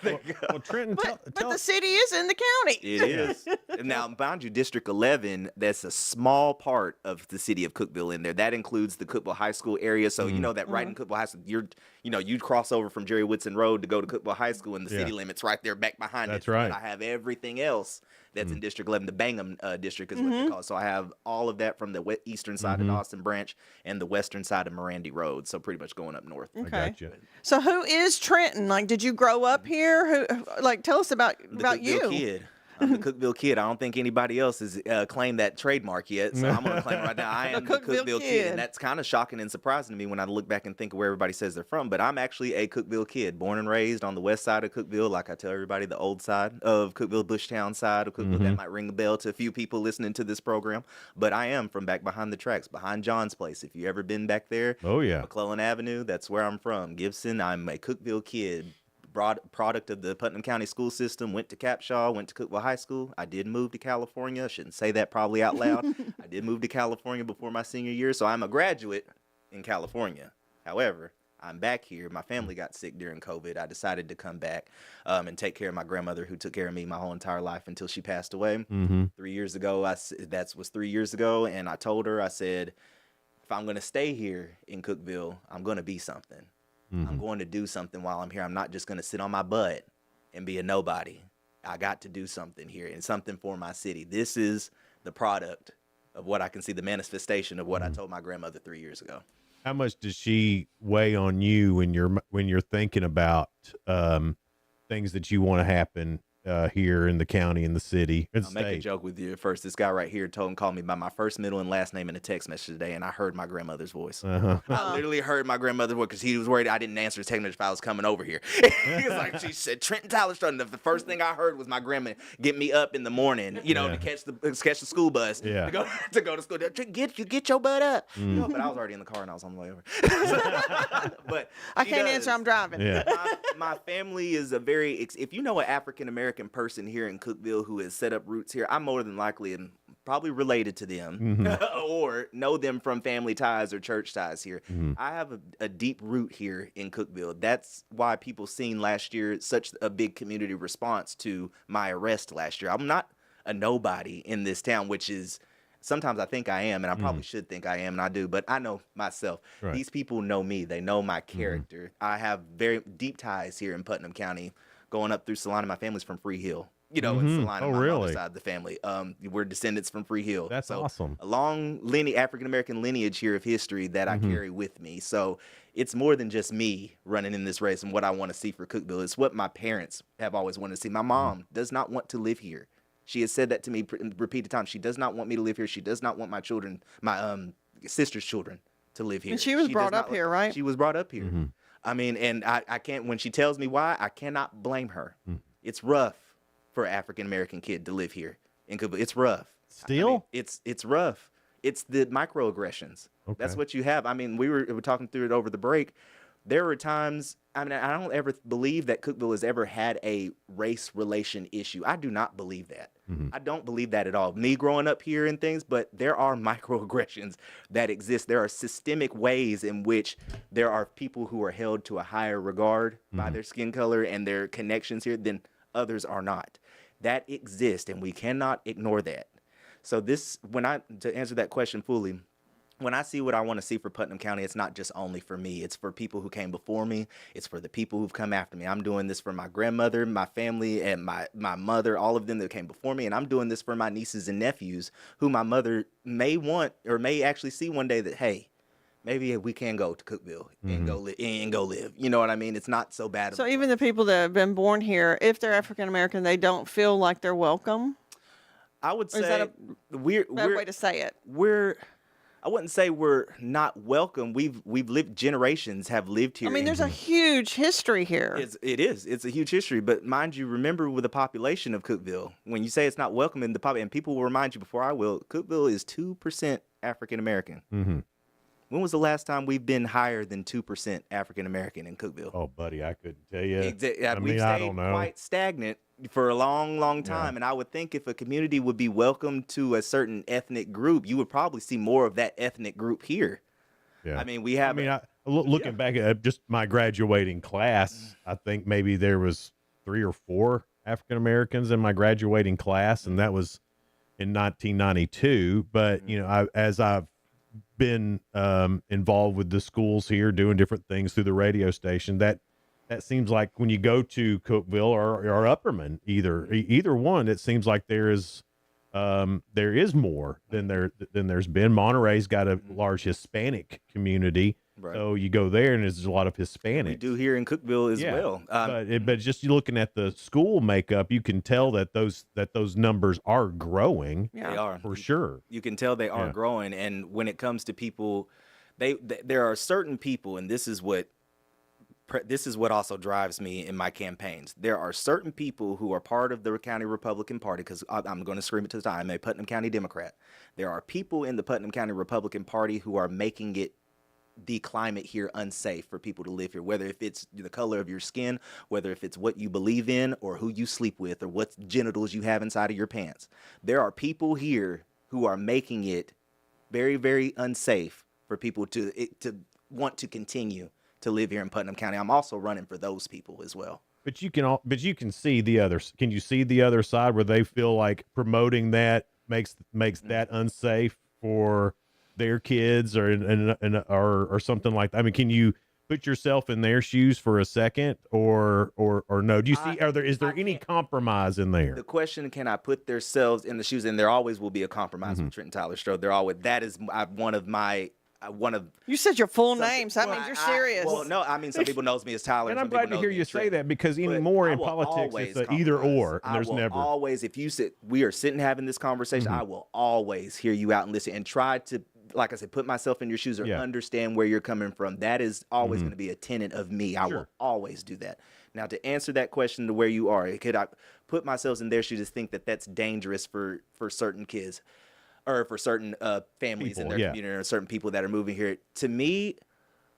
Well, Trenton, but the city is in the county. It is. Now, mind you, District 11, that's a small part of the city of Cookeville in there. That includes the Cookeville High School area. So, you know that right in Cookeville High School, you'd cross over from Jerry Whitson Road to go to Cookeville High School, and the city limits right there back behind it. That's right. But I have everything else that's in District 11. The Bangham District is what they call it. So I have all of that from the eastern side of the Austin Branch and the western side of Mirandy Road. So pretty much going up north. Okay. I got you. So who is Trenton? Like, did you grow up here? Tell us about you. Kid. I'm the Cookeville Kid. I don't think anybody else has claimed that trademark yet, so I'm going to claim it right now. I am the Cookeville Kid, and that's kind of shocking and surprising to me when I look back and think of where everybody says they're from, but I'm actually a Cookeville Kid, born and raised on the west side of Cookeville, like I tell everybody, the old side of Cookeville, Bushtown side of Cookeville. That might ring a bell to a few people listening to this program, but I am from back behind the tracks, behind John's place. If you ever been back there, McClellan Avenue, that's where I'm from. Gibson, I'm a Cookeville Kid. Product of the Putnam County school system, went to Capshaw, went to Cookeville High School. I did move to California. I shouldn't say that probably out loud. I did move to California before my senior year, so I'm a graduate in California. However, I'm back here. My family got sick during COVID. I decided to come back and take care of my grandmother, who took care of me my whole entire life until she passed away 3 years ago. That was 3 years ago, and I told her, I said, if I'm going to stay here in Cookeville, I'm going to be something. I'm going to do something while I'm here. I'm not just going to sit on my butt and be a nobody. I got to do something here and something for my city. This is the product of what I can see, the manifestation of what I told my grandmother 3 years ago. how much does she weigh on you when you're thinking about things that you want to happen here in the county, in the city, and I'll make a joke with you at first. This guy right here called me by my first, middle, and last name in a text message today, and I heard my grandmother's voice. I literally heard my grandmother's voice because he was worried I didn't answer his text message if I was coming over here. He was like, she said, Trenton Tyler Strutton. The first thing I heard was my grandma get me up in the morning, to catch the school bus to go to school. Get your butt up. But I was already in the car and I was on the way over. But I can't answer. I'm driving. Yeah. My family is a very, if you know an African-American person here in Cookeville who has set up roots here, I'm more than likely and probably related to them or know them from family ties or church ties here. I have a deep root here in Cookeville. That's why people seen last year such a big community response to my arrest last year. I'm not a nobody in this town, which is sometimes I think I am, and I probably should think I am, and I do, but I know myself. Right. These people know me. They know my character. I have very deep ties here in Putnam County, going up through Salina. My family's from Free Hill. In Salina, my mother's side of the family. We're descendants from Free Hill. That's awesome. A long African-American lineage here of history that I carry with me. So it's more than just me running in this race and what I want to see for Cookeville. It's what my parents have always wanted to see. My mom does not want to live here. She has said that to me repeated times. She does not want me to live here. She does not want my children, my sister's children, to live here. And she was brought up here, right? She was brought up here. I mean, and I can't, when she tells me why, I cannot blame her. It's rough for an African-American kid to live here in Cookeville. It's rough. Still? I mean, it's rough. It's the microaggressions. Okay. That's what you have. I mean, we were talking through it over the break. There were times, I mean, I don't ever believe that Cookeville has ever had a race relation issue. I do not believe that. I don't believe that at all. Me growing up here and things, but there are microaggressions that exist. There are systemic ways in which there are people who are held to a higher regard by their skin color and their connections here than others are not. That exists, and we cannot ignore that. So to answer that question fully, when I see what I want to see for Putnam County, it's not just only for me. It's for people who came before me. It's for the people who've come after me. I'm doing this for my grandmother, my family, and my mother, all of them that came before me. And I'm doing this for my nieces and nephews who my mother may want or may actually see one day that, hey, maybe we can go to Cookeville and go live. You know what I mean? It's not so bad. So even the people that have been born here, if they're African American, they don't feel like they're welcome? I would say, is that a bad way to say it? I wouldn't say we're not welcome. We've lived, generations have lived here. I mean, there's a huge history here. It is. It's a huge history. But mind you, remember with the population of Cookeville, when you say it's not welcome in the and people will remind you before I will, Cookeville is 2% African American. When was the last time we've been higher than 2% African American in Cookeville? Oh, buddy, I couldn't tell you. We've stayed quite stagnant for a long, long time. And I would think if a community would be welcome to a certain ethnic group, you would probably see more of that ethnic group here. Yeah. I mean, we have. Looking back at just my graduating class, I think maybe there was 3 or 4 African Americans in my graduating class, and that was in 1992. But as I've been involved with the schools here, doing different things through the radio station, that seems like when you go to Cookeville or Upperman, either one, it seems like there is more than there's been. Monterey's got a large Hispanic community, so you go there and there's a lot of Hispanics. We do here in Cookeville as well. But just looking at the school makeup, you can tell that those numbers are growing. Yeah. They are for sure. You can tell they are growing, and when it comes to people, there are certain people, and this is what also drives me in my campaigns. There are certain people who are part of the County Republican Party, because I'm going to scream it to the time. I'm a Putnam County Democrat. There are people in the Putnam County Republican Party who are making the climate here unsafe for people to live here, whether if it's the color of your skin, whether if it's what you believe in, or who you sleep with, or what genitals you have inside of your pants. There are people here who are making it very, very unsafe for people to want to continue to live here in Putnam County. I'm also running for those people as well. But you can see the other. Can you see the other side where they feel like promoting that makes that unsafe for their kids or something like that? I mean, can you put yourself in their shoes for a second, or no? Do you see? Is there any compromise in there? The question: can I put themselves in the shoes? And there always will be a compromise with Trenton Tyler Strode. That is one of my one of You said your full name, so that means you're serious. well, no, I mean some people knows me as Tyler, And some I'm glad people to hear knows me you as say Trey. that because But anymore I in will politics, always it's a either compromise. or, and there's I will never. always, if you sit, we are sitting having this conversation. I will always hear you out and listen and try to, like I said, put myself in your shoes or understand where you're coming from. That is always going to be a tenet of me. I will always do that. Now, to answer that question to where you are, could I put myself in their shoes to think that that's dangerous for certain kids or for certain families in their community or certain people that are moving here? To me,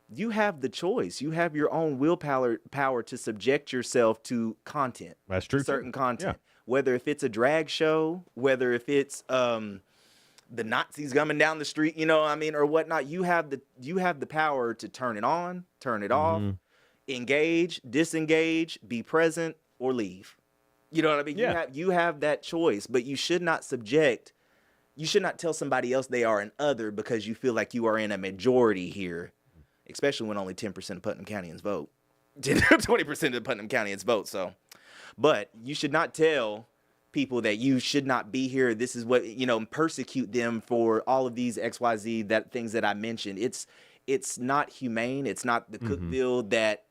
you have the choice. You have your own willpower to subject yourself to content. That's true. Certain content. Whether if it's a drag show, whether if it's the Nazis coming down the street, you know what I mean, or whatnot. You have the power to turn it on, turn it off, engage, disengage, be present, or leave. You know what I mean? You have that choice, but you should not tell somebody else they are an other because you feel like you are in a majority here, especially when only 10% of Putnam Countyans vote. 20% of Putnam Countyans vote, so. But you should not tell people that you should not be here. This is what, persecute them for all of these XYZ things that I mentioned. It's not humane. It's not the Cookeville that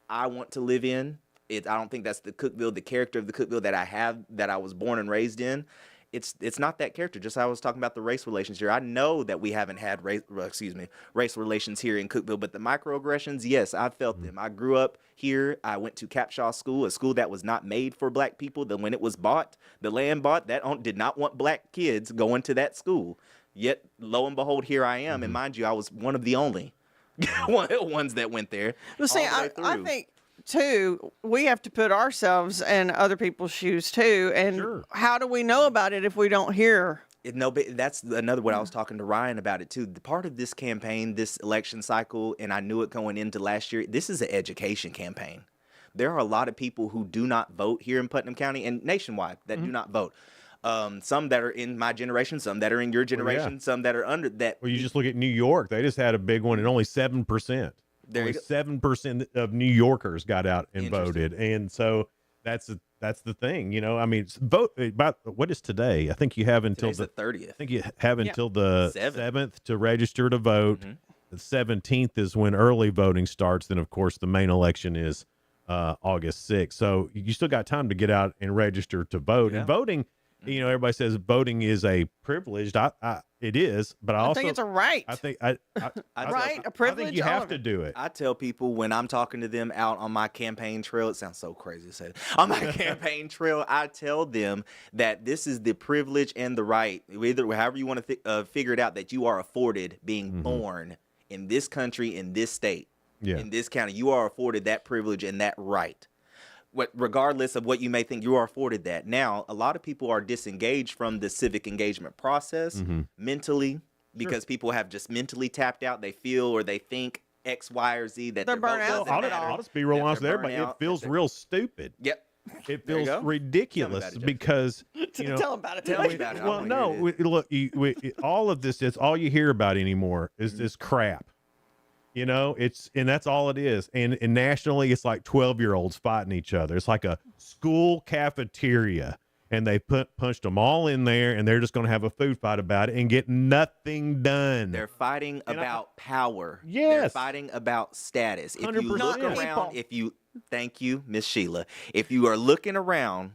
I want to live in. I don't think that's the Cookeville, the character of the Cookeville that I was born and raised in. It's not that character. Just how I was talking about the race relations here. I know that we haven't had race relations here in Cookeville, but the microaggressions, yes, I felt them. I grew up here. I went to Capshaw School, a school that was not made for black people. Then when it was bought, the land bought, did not want black kids going to that school. Yet, lo and behold, here I am. And mind you, I was one of the only ones that went there. Well, see, I think too, we have to put ourselves in other people's shoes too. And how do we know about it if we don't hear? That's another what I was talking to Ryan about it too. The part of this campaign, this election cycle, and I knew it going into last year, this is an education campaign. There are a lot of people who do not vote here in Putnam County and nationwide that do not vote. Some that are in my generation, some that are in your generation, some that are under that. Well, you just look at New York. They just had a big one, and only 7%. Only 7% of New Yorkers got out and voted, and so that's the thing, I mean, vote about what is today? I think you have until the 30th. I think you have until the 7th to register to vote. The 17th is when early voting starts. Then, of course, the main election is August 6th. So you still got time to get out and register to vote. And voting, everybody says voting is a privilege. It is, but I also think it's a right. I think a privilege. I think you have to do it. I tell people when I'm talking to them out on my campaign trail, it sounds so crazy to say that. On my campaign trail, I tell them that this is the privilege and the right, however you want to figure it out, that you are afforded being born in this country, in this state, in this county. You are afforded that privilege and that right. Regardless of what you may think, you are afforded that. Now, a lot of people are disengaged from the civic engagement process mentally because people have just mentally tapped out. They feel or they think X, Y, or Z that they're burnt out. I'll just be real honest with everybody. It feels real stupid. Yep. It feels ridiculous because tell them about it. Tell me about it. Well, no, look, all of this, it's all you hear about anymore is this crap. And that's all it is. And nationally, it's like 12-year-olds fighting each other. It's like a school cafeteria, and they punched them all in there, and they're just going to have a food fight about it and get nothing done. They're fighting about power. Yes. They're fighting about status. If 100%. you look around, thank you, Miss Sheila. If you are looking around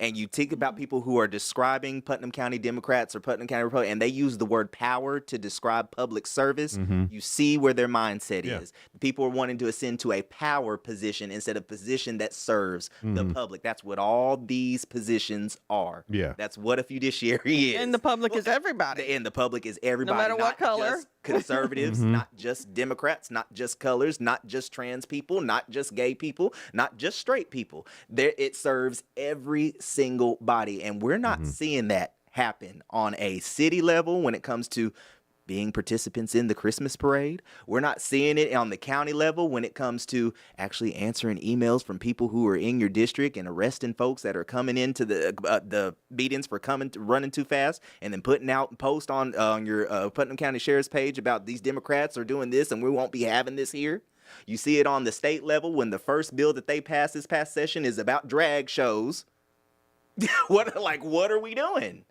and you think about people who are describing Putnam County Democrats or Putnam County Republicans, and they use the word power to describe public service, you see where their mindset is. People are wanting to ascend to a power position instead of position that serves the public. That's what all these positions are. That's what a fiduciary is. And the public is everybody. And the public is everybody. No matter what color. Just conservatives, not just Democrats, not just colors, not just trans people, not just gay people, not just straight people. It serves every single body, and we're not seeing that happen on a city level when it comes to being participants in the Christmas parade. We're not seeing it on the county level when it comes to actually answering emails from people who are in your district and arresting folks that are coming into the meetings for running too fast, and then putting out posts on your Putnam County Sheriff's page about these Democrats are doing this and we won't be having this here. You see it on the state level when the first bill that they passed this past session is about drag shows. What are we doing?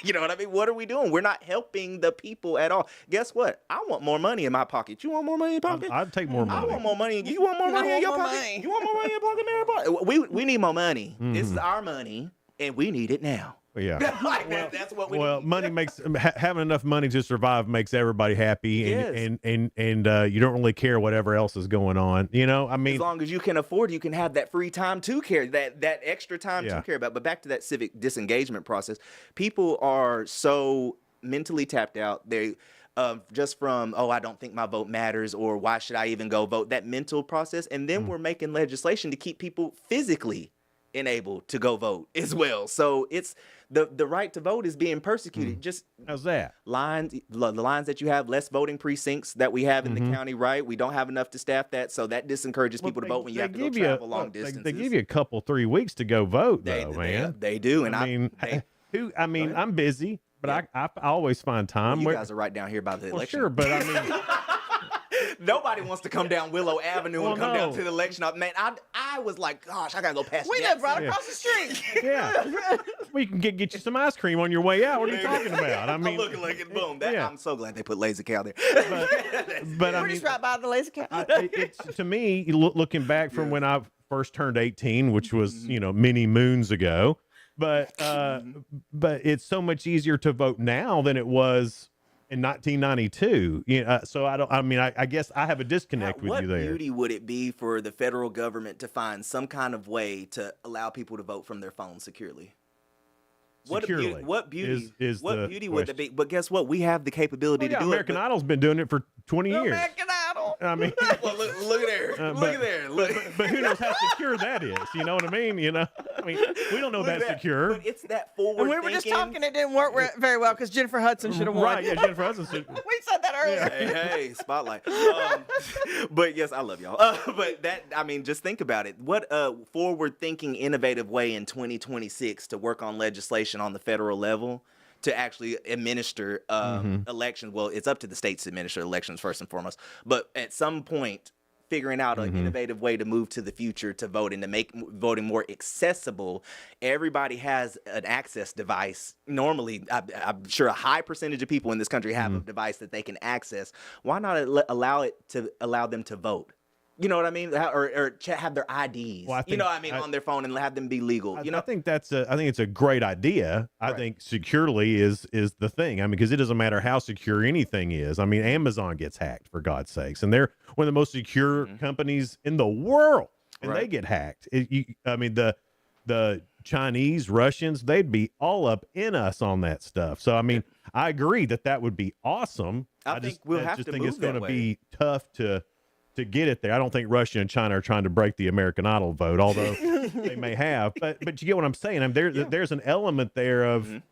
You know what I mean? What are we doing? We're not helping the people at all. Guess what? I want more money in my pocket. You want more money in your pocket? I'd take more money. I want more money. You want more money in your pocket? You want more money in your pocket, Mary? We need more money. This is our money, and we need it now. Yeah. That's what we Well, need. money makes having enough money to survive makes everybody happy, and you don't really care whatever else is going on. You know, I mean, as long as you can afford, you can have that free time to care, that extra time to care about. But back to that civic disengagement process, people are so mentally tapped out. They just from, I don't think my vote matters, or why should I even go vote? That mental process, and then we're making legislation to keep people physically enabled to go vote as well. So it's the right to vote is being persecuted. Just how's that? The lines that you have, less voting precincts that we have in the county, right? We don't have enough to staff that, so that disencourages people to vote when you have to go travel long distances. They give you a couple, 3 weeks to go vote, though, man. They do, and I mean, I'm busy, but I always find time. Well, you guys are right down here by the election. Sure, but I mean. Nobody wants to come down Willow Avenue and come down to the election. Man, I was like, gosh, I gotta go past. We live right across the street. Yeah, we can get you some ice cream on your way out. What are you talking about? I mean, look at boom. I'm so glad they put Lazy Cow there. But we're just right by the Lazy Cow. It's to me, looking back from when I first turned 18, which was many moons ago. But it's so much easier to vote now than it was in 1992. So I guess I have a disconnect with you there. What beauty would it be for the federal government to find some kind of way to allow people to vote from their phones securely? What beauty would it be? But guess what? We have the capability to do American it. Idol's been doing it for 20 years. American Idol. I mean, well, look at there. But who knows how secure that is? You know what I mean? I mean, we don't know that's secure. But it's that forward. And we were just talking; it didn't work very well because Jennifer Hudson should have won. Right? Yeah, Jennifer Hudson should. We said that earlier. Hey, spotlight. But yes, I love y'all. But just think about it. What forward-thinking, innovative way in 2026 to work on legislation on the federal level to actually administer elections. Well, it's up to the states to administer elections first and foremost. But at some point, figuring out an innovative way to move to the future to vote and to make voting more accessible. Everybody has an access device. Normally, I'm sure a high percentage of people in this country have a device that they can access. Why not allow them to vote? You know what I mean? Or have their IDs, on their phone and have them be legal. I think it's a great idea. I think securely is the thing. I mean, because it doesn't matter how secure anything is. I mean, Amazon gets hacked, for God's sakes, and they're one of the most secure companies in the world, and they get hacked. The Chinese, Russians, they'd be all up in us on that stuff. So, I mean, I agree that would be awesome. I think it's going to be tough to get it there. I don't think Russia and China are trying to break the American Idol vote, although they may have. But you get what I'm saying. I mean, there's an element there of,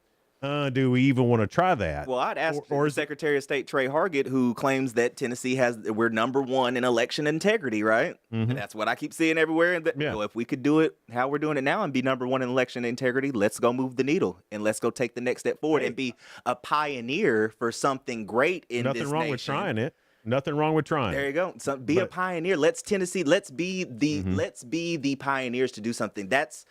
do we even want to try that? Well, I'd ask Secretary of State Trey Hargett, who claims that Tennessee we're number one in election integrity, right? And that's what I keep seeing everywhere. And if we could do it how we're doing it now and be number one in election integrity, let's go move the needle and let's go take the next step forward and be a pioneer for something great in this nation. Nothing wrong with trying it. Nothing wrong with trying. There you go. So be a pioneer. Let's be the pioneers to do something. That's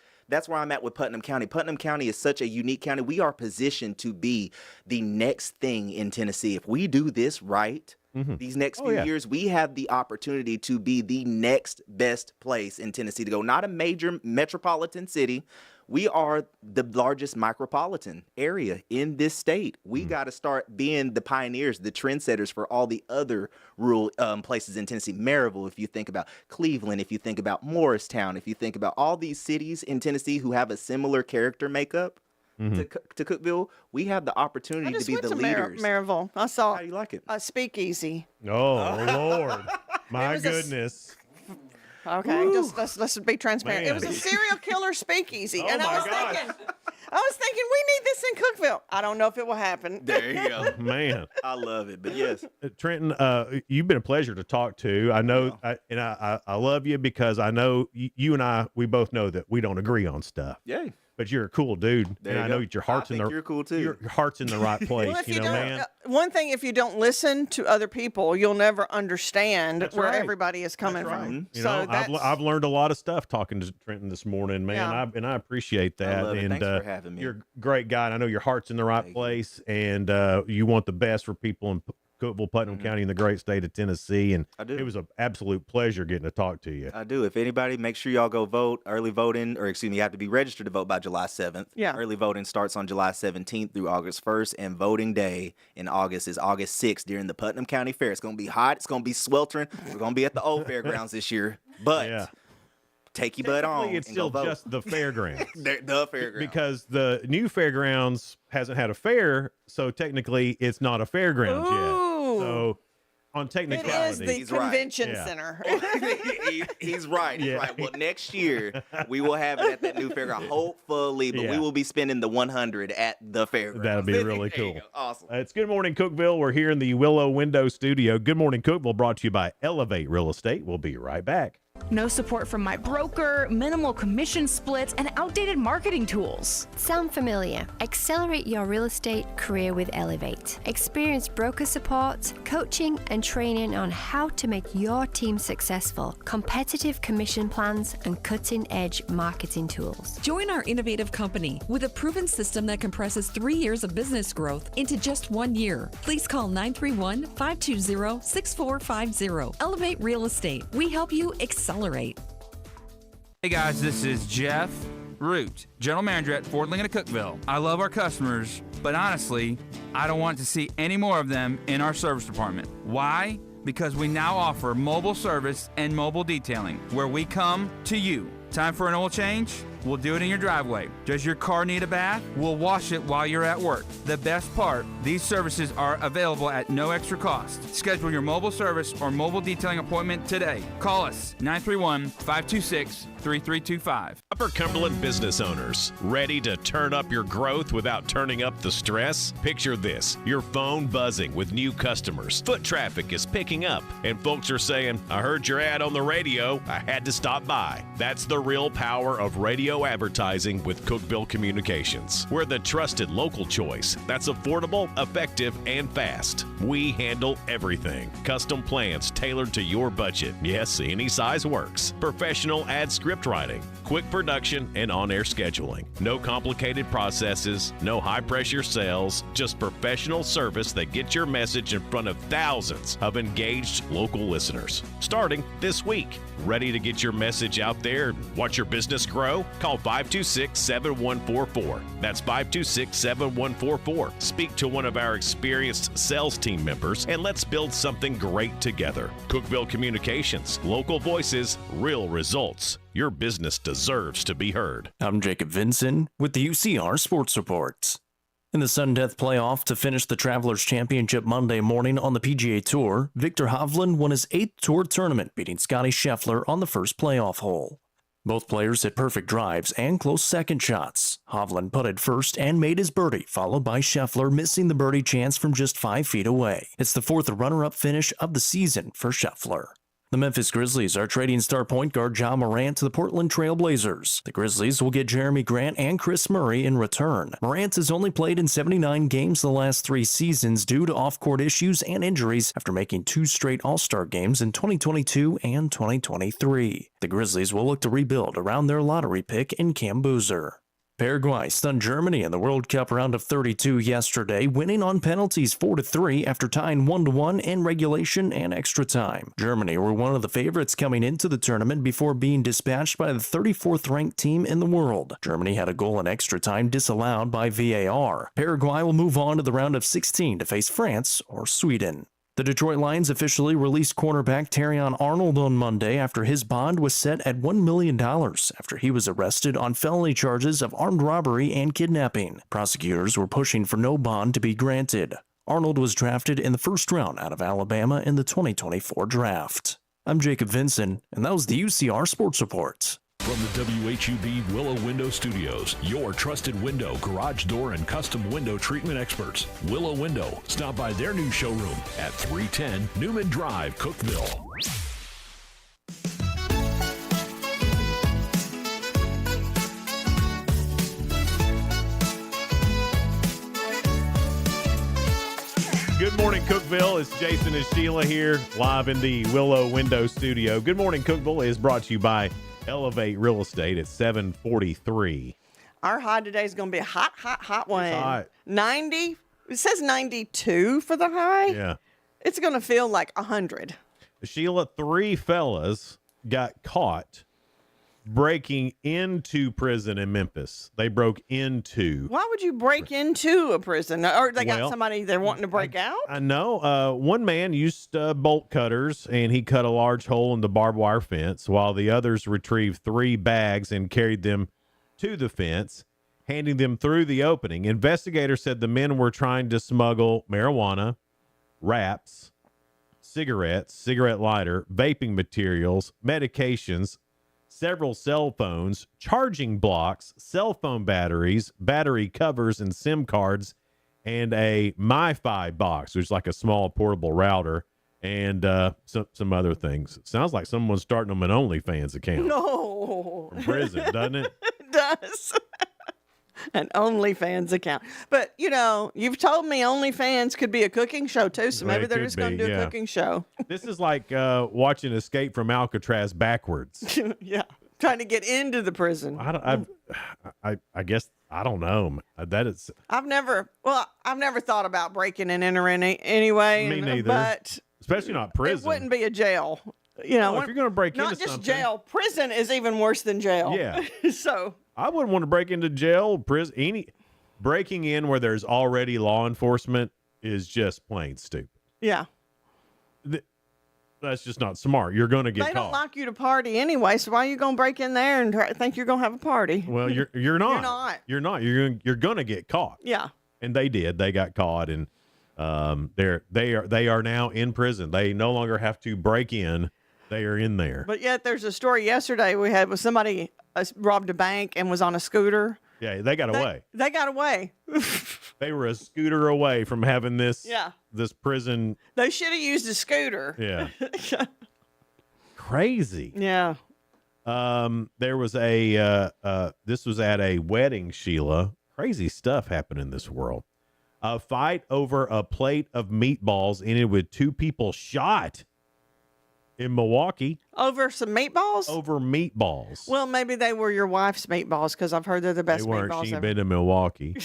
where I'm at with Putnam County. Putnam County is such a unique county. We are positioned to be the next thing in Tennessee. If we do this right, these next few years, we have the opportunity to be the next best place in Tennessee to go. Not a major metropolitan city. We are the largest micropolitan area in this state. We got to start being the pioneers, the trendsetters for all the other rural places in Tennessee. Maryville, if you think about Cleveland, if you think about Morristown, if you think about all these cities in Tennessee who have a similar character makeup to Cookeville, we have the opportunity to be the leaders. Maryville. I saw. How do you like it? A speakeasy. Oh, Lord. My goodness. Okay, let's be transparent. Man. It was a serial killer speakeasy, and my I was thinking we need this in Cookeville. I don't know if it will happen. There you go. Man, I love it. But yes, Trenton, you've been a pleasure to talk to. I know, I love you because I know you and we both know that we don't agree on stuff. Yeah. but you're a cool dude, There and you I go. know that your heart's I think you're cool, too. Your heart's in the right place, Well, if you you know, don't, man. one thing, if you don't listen to other people, you'll never understand That's where right. everybody is coming from. You So know, I've learned a lot of stuff talking to Trenton this morning, man. Yeah. And I appreciate that. love it. And Thanks for having me. you're a great guy. And I know your heart's in the right place, and you want the best for people in Cookeville, Putnam County, in the great state of Tennessee. And I do. It was an absolute pleasure getting to talk to you. I do. If anybody, make sure y'all go vote. Early voting, or excuse me, you have to be registered to vote by July 7th. Yeah. Early voting starts on July 17th through August 1st, and voting day in August is August 6th during the Putnam County Fair. It's going to be hot. It's going to be sweltering. We're going to be at the old fairgrounds this year. But take your butt on It's and still go vote. just the fairgrounds. the fairgrounds. Because the new fairgrounds hasn't had a fair, so technically it's not a fairgrounds yet. So on technicality, it is the convention center. He's right. He's Yeah. right. Well, next year we will have it at that new fairground, hopefully. But we will be spending the 100 at the fairground. That'd be really There you cool. go. Awesome. It's Good Morning Cookeville. We're here in the Willow Window Studio. Good Morning Cookeville brought to you by Elevate Real Estate. We'll be right back. No support from my broker, minimal commission splits, and outdated marketing tools. Sound familiar? Accelerate your real estate career with Elevate. Experience broker support, coaching, and training on how to make your team successful, competitive commission plans, and cutting-edge marketing tools. Join our innovative company with a proven system that compresses 3 years of business growth into just 1 year. Please call 931-520-6450. Elevate Real Estate. We help you accelerate. Hey guys, this is Jeff Root, General Manager at Ford Lincoln of Cookeville. I love our customers, but honestly, I don't want to see any more of them in our service department. Why? Because we now offer mobile service and mobile detailing, where we come to you. Time for an oil change? We'll do it in your driveway. Does your car need a bath? We'll wash it while you're at work. The best part, these services are available at no extra cost. Schedule your mobile service or mobile detailing appointment today. Call us 931-526-3325. Upper Cumberland business owners, ready to turn up your growth without turning up the stress? Picture this, your phone buzzing with new customers. Foot traffic is picking up, and folks are saying, I heard your ad on the radio, I had to stop by. That's the real power of radio advertising with Cookeville Communications. We're the trusted local choice that's affordable, effective, and fast. We handle everything. Custom plans tailored to your budget. Yes, any size works. Professional ad script writing, quick production, and on-air scheduling. No complicated processes, no high-pressure sales, just professional service that gets your message in front of thousands of engaged local listeners. Starting this week. Ready to get your message out there and watch your business grow? Call 526-7144. That's 526-7144. Speak to one of our experienced sales team members and let's build something great together. Cookeville Communications, local voices, real results. Your business deserves to be heard. I'm Jacob Vinson with the UCR Sports Reports. In the Sun Death playoff to finish the Travelers Championship Monday morning on the PGA Tour, Victor Hovland won his 8th tour tournament, beating Scotty Scheffler on the first playoff hole. Both players hit perfect drives and close second shots. Hovland putted first and made his birdie, followed by Scheffler missing the birdie chance from just 5 feet away. It's the 4th runner-up finish of the season for Scheffler. The Memphis Grizzlies are trading star point guard Ja Morant to the Portland Trail Blazers. The Grizzlies will get Jeremy Grant and Chris Murray in return. Morant has only played in 79 games the last 3 seasons due to off-court issues and injuries after making 2 straight All-Star games in 2022 and 2023. The Grizzlies will look to rebuild around their lottery pick in Cam Boozer. Paraguay stunned Germany in the World Cup round of 32 yesterday, winning on penalties 4-3 after tying 1-1 in regulation and extra time. Germany were one of the favorites coming into the tournament before being dispatched by the 34th ranked team in the world. Germany had a goal in extra time disallowed by VAR. Paraguay will move on to the round of 16 to face France or Sweden. The Detroit Lions officially released cornerback Terrion Arnold on Monday after his bond was set at $1 million after he was arrested on felony charges of armed robbery and kidnapping. Prosecutors were pushing for no bond to be granted. Arnold was drafted in the first round out of Alabama in the 2024 draft. I'm Jacob Vinson, and that was the UCR Sports Report. From the WHUB Willow Window Studios, your trusted window, garage door, and custom window treatment experts. Willow Window. Stop by their new showroom at 310 Newman Drive, Cookeville. morning, Cookeville. It's Jason and Sheila here, live in the Willow Window Studio. Good morning, Cookeville is brought to you by Elevate Real Estate at 743. Our high today is going to be a hot one. It's hot. 90. It says 92 for the high. Yeah. It's going to feel like 100. Sheila, 3 fellas got caught breaking into prison in Memphis. They broke into. Why would you break into a prison? Or they got Well, somebody they're wanting to break out? I know. One man used bolt cutters, and he cut a large hole in the barbed wire fence, while the others retrieved 3 bags and carried them to the fence, handing them through the opening. Investigators said the men were trying to smuggle marijuana, wraps, cigarettes, cigarette lighter, vaping materials, medications, several cell phones, charging blocks, cell phone batteries, battery covers and SIM cards, and a MiFi box, which is like a small portable router, and some other things. Sounds like someone's starting them an OnlyFans account. No. From prison, doesn't it? It does. An OnlyFans account. But, you know, you've told me OnlyFans could be a cooking show, too, so maybe It they're could just going be, to do yeah. a cooking show. This is like watching Escape from Alcatraz backwards. Yeah. Trying to get into the prison. I guess, I don't know. That is. I've never thought about breaking and entering anyway. Me neither. But especially not prison. it wouldn't be a jail. You know, Well, if you're going to break not into just something. jail. Prison is even worse than jail. Yeah. So I wouldn't want to break into jail, prison. Breaking in where there's already law enforcement is just plain stupid. yeah, That's just not smart. You're going to get they caught. don't like you to party anyway. So why are you going to break in there and think you're going to have a party? Well, you're not. You're not. You're not. You're going to get caught. Yeah. And they did. They got caught, and they are now in prison. They no longer have to break in. They are in there. But yet there's a story yesterday we had with somebody robbed a bank and was on a scooter. Yeah, they got away. They got away. They were a scooter away from having this. Yeah. This prison. They should have used a scooter. Yeah. Crazy. Yeah. There was a this was at a wedding, Sheila. Crazy stuff happened in this world. A fight over a plate of meatballs ended with 2 people shot in Milwaukee. Over some meatballs? Over meatballs. Well, maybe they were your wife's meatballs because I've heard they're the best They weren't. meatballs She ever. had been to Milwaukee.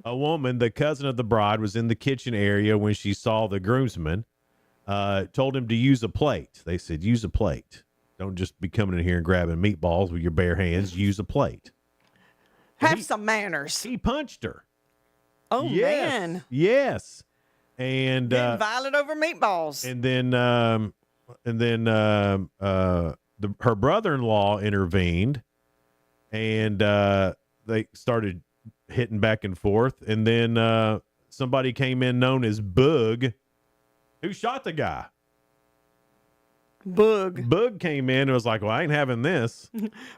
A woman, the cousin of the bride, was in the kitchen area when she saw the groomsmen. Told him to use a plate. They said, use a plate. Don't just be coming in here and grabbing meatballs with your bare hands. Use a plate. Have some manners. He punched her. Oh, Yes. man. Yes. And Getting violent over meatballs. and then her brother-in-law intervened, and they started hitting back and forth. And then somebody came in known as Boog, who shot the guy. Boog came in and was like, well, I ain't having this.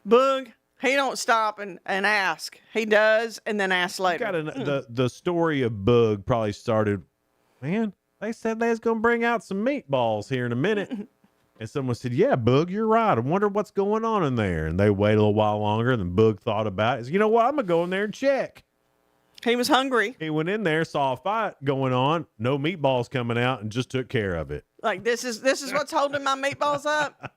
Boog, he don't stop and ask. He does, and then asks later. The story of Boog probably started, man, they said they was going to bring out some meatballs here in a minute. And someone said, yeah, Boog, you're right. I wonder what's going on in there. And they waited a little while longer, and then Boog thought about it. He said, you know what? I'm going to go in there and check. He was hungry. He went in there, saw a fight going on, no meatballs coming out, and just took care of it. Like, this is what's holding my meatballs up.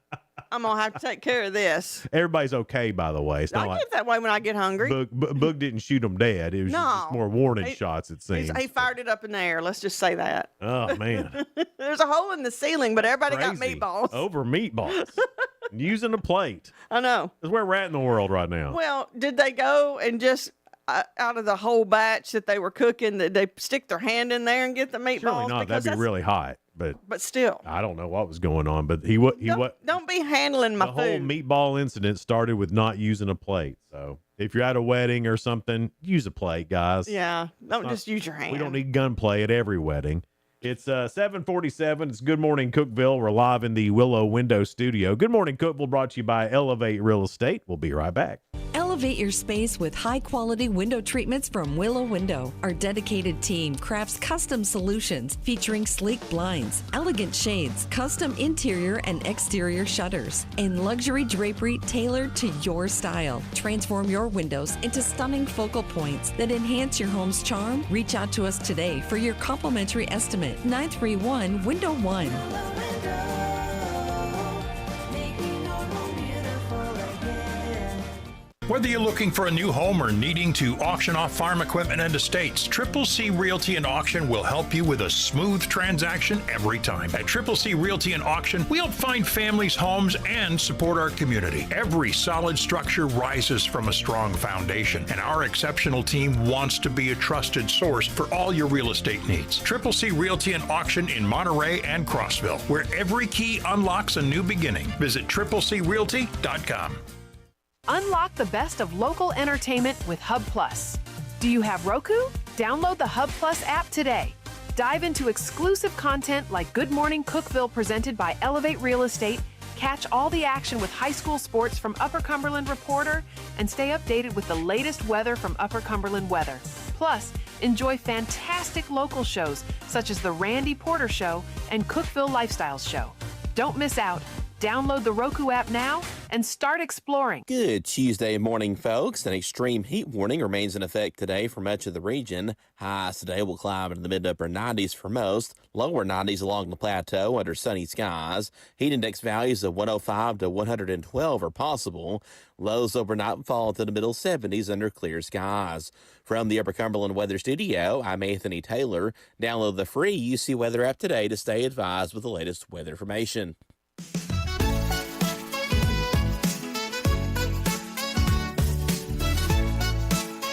I'm going to have to take care of this. Everybody's okay, by the way. It's not I like get that way when I get hungry. Boog didn't shoot him dead. It was just more warning shots, it seems. He fired it up in the air. Let's just say that. Oh, man. There's a hole in the ceiling, but everybody got Crazy. meatballs. Over meatballs. Using a plate. I know. That's where we're at in the world right now. Well, did they go and just out of the whole batch that they were cooking, that they stick their hand in there and get the meatballs? Surely not. Because That'd be really hot. But still. I don't know what was going on, but Don't be handling my the whole food. meatball incident started with not using a plate. So if you're at a wedding or something, use a plate, guys. Yeah. Don't just use your hand. We don't need gunplay at every wedding. It's 7:47. It's Good Morning Cookeville. We're live in the Willow Window Studio. Good Morning Cookeville brought to you by Elevate Real Estate. We'll be right back. Elevate your space with high-quality window treatments from Willow Window. Our dedicated team crafts custom solutions featuring sleek blinds, elegant shades, custom interior and exterior shutters, and luxury drapery tailored to your style. Transform your windows into stunning focal points that enhance your home's charm. Reach out to us today for your complimentary estimate. 931 Window 1. Whether you're looking for a new home or needing to auction off farm equipment and estates, Triple C Realty and Auction will help you with a smooth transaction every time. At Triple C Realty and Auction, we help find families, homes, and support our community. Every solid structure rises from a strong foundation, and our exceptional team wants to be a trusted source for all your real estate needs. Triple C Realty and Auction in Monterey and Crossville, where every key unlocks a new beginning. Visit triplecrealty.com. Unlock the best of local entertainment with Hub Plus. Do you have Roku? Download the Hub Plus app today. Dive into exclusive content like Good Morning Cookeville presented by Elevate Real Estate, catch all the action with high school sports from Upper Cumberland Reporter, and stay updated with the latest weather from Upper Cumberland Weather. Plus, enjoy fantastic local shows such as The Randy Porter Show and Cookeville Lifestyles Show. Don't miss out. Download the Roku app now and start exploring. Good Tuesday morning, folks. An extreme heat warning remains in effect today for much of the region. Highs today will climb into the mid to upper 90s for most, lower 90s along the plateau under sunny skies. Heat index values of 105 to 112 are possible. Lows overnight fall to the middle 70s under clear skies. From the Upper Cumberland Weather Studio, I'm Anthony Taylor. Download the free UC Weather app today to stay advised with the latest weather information.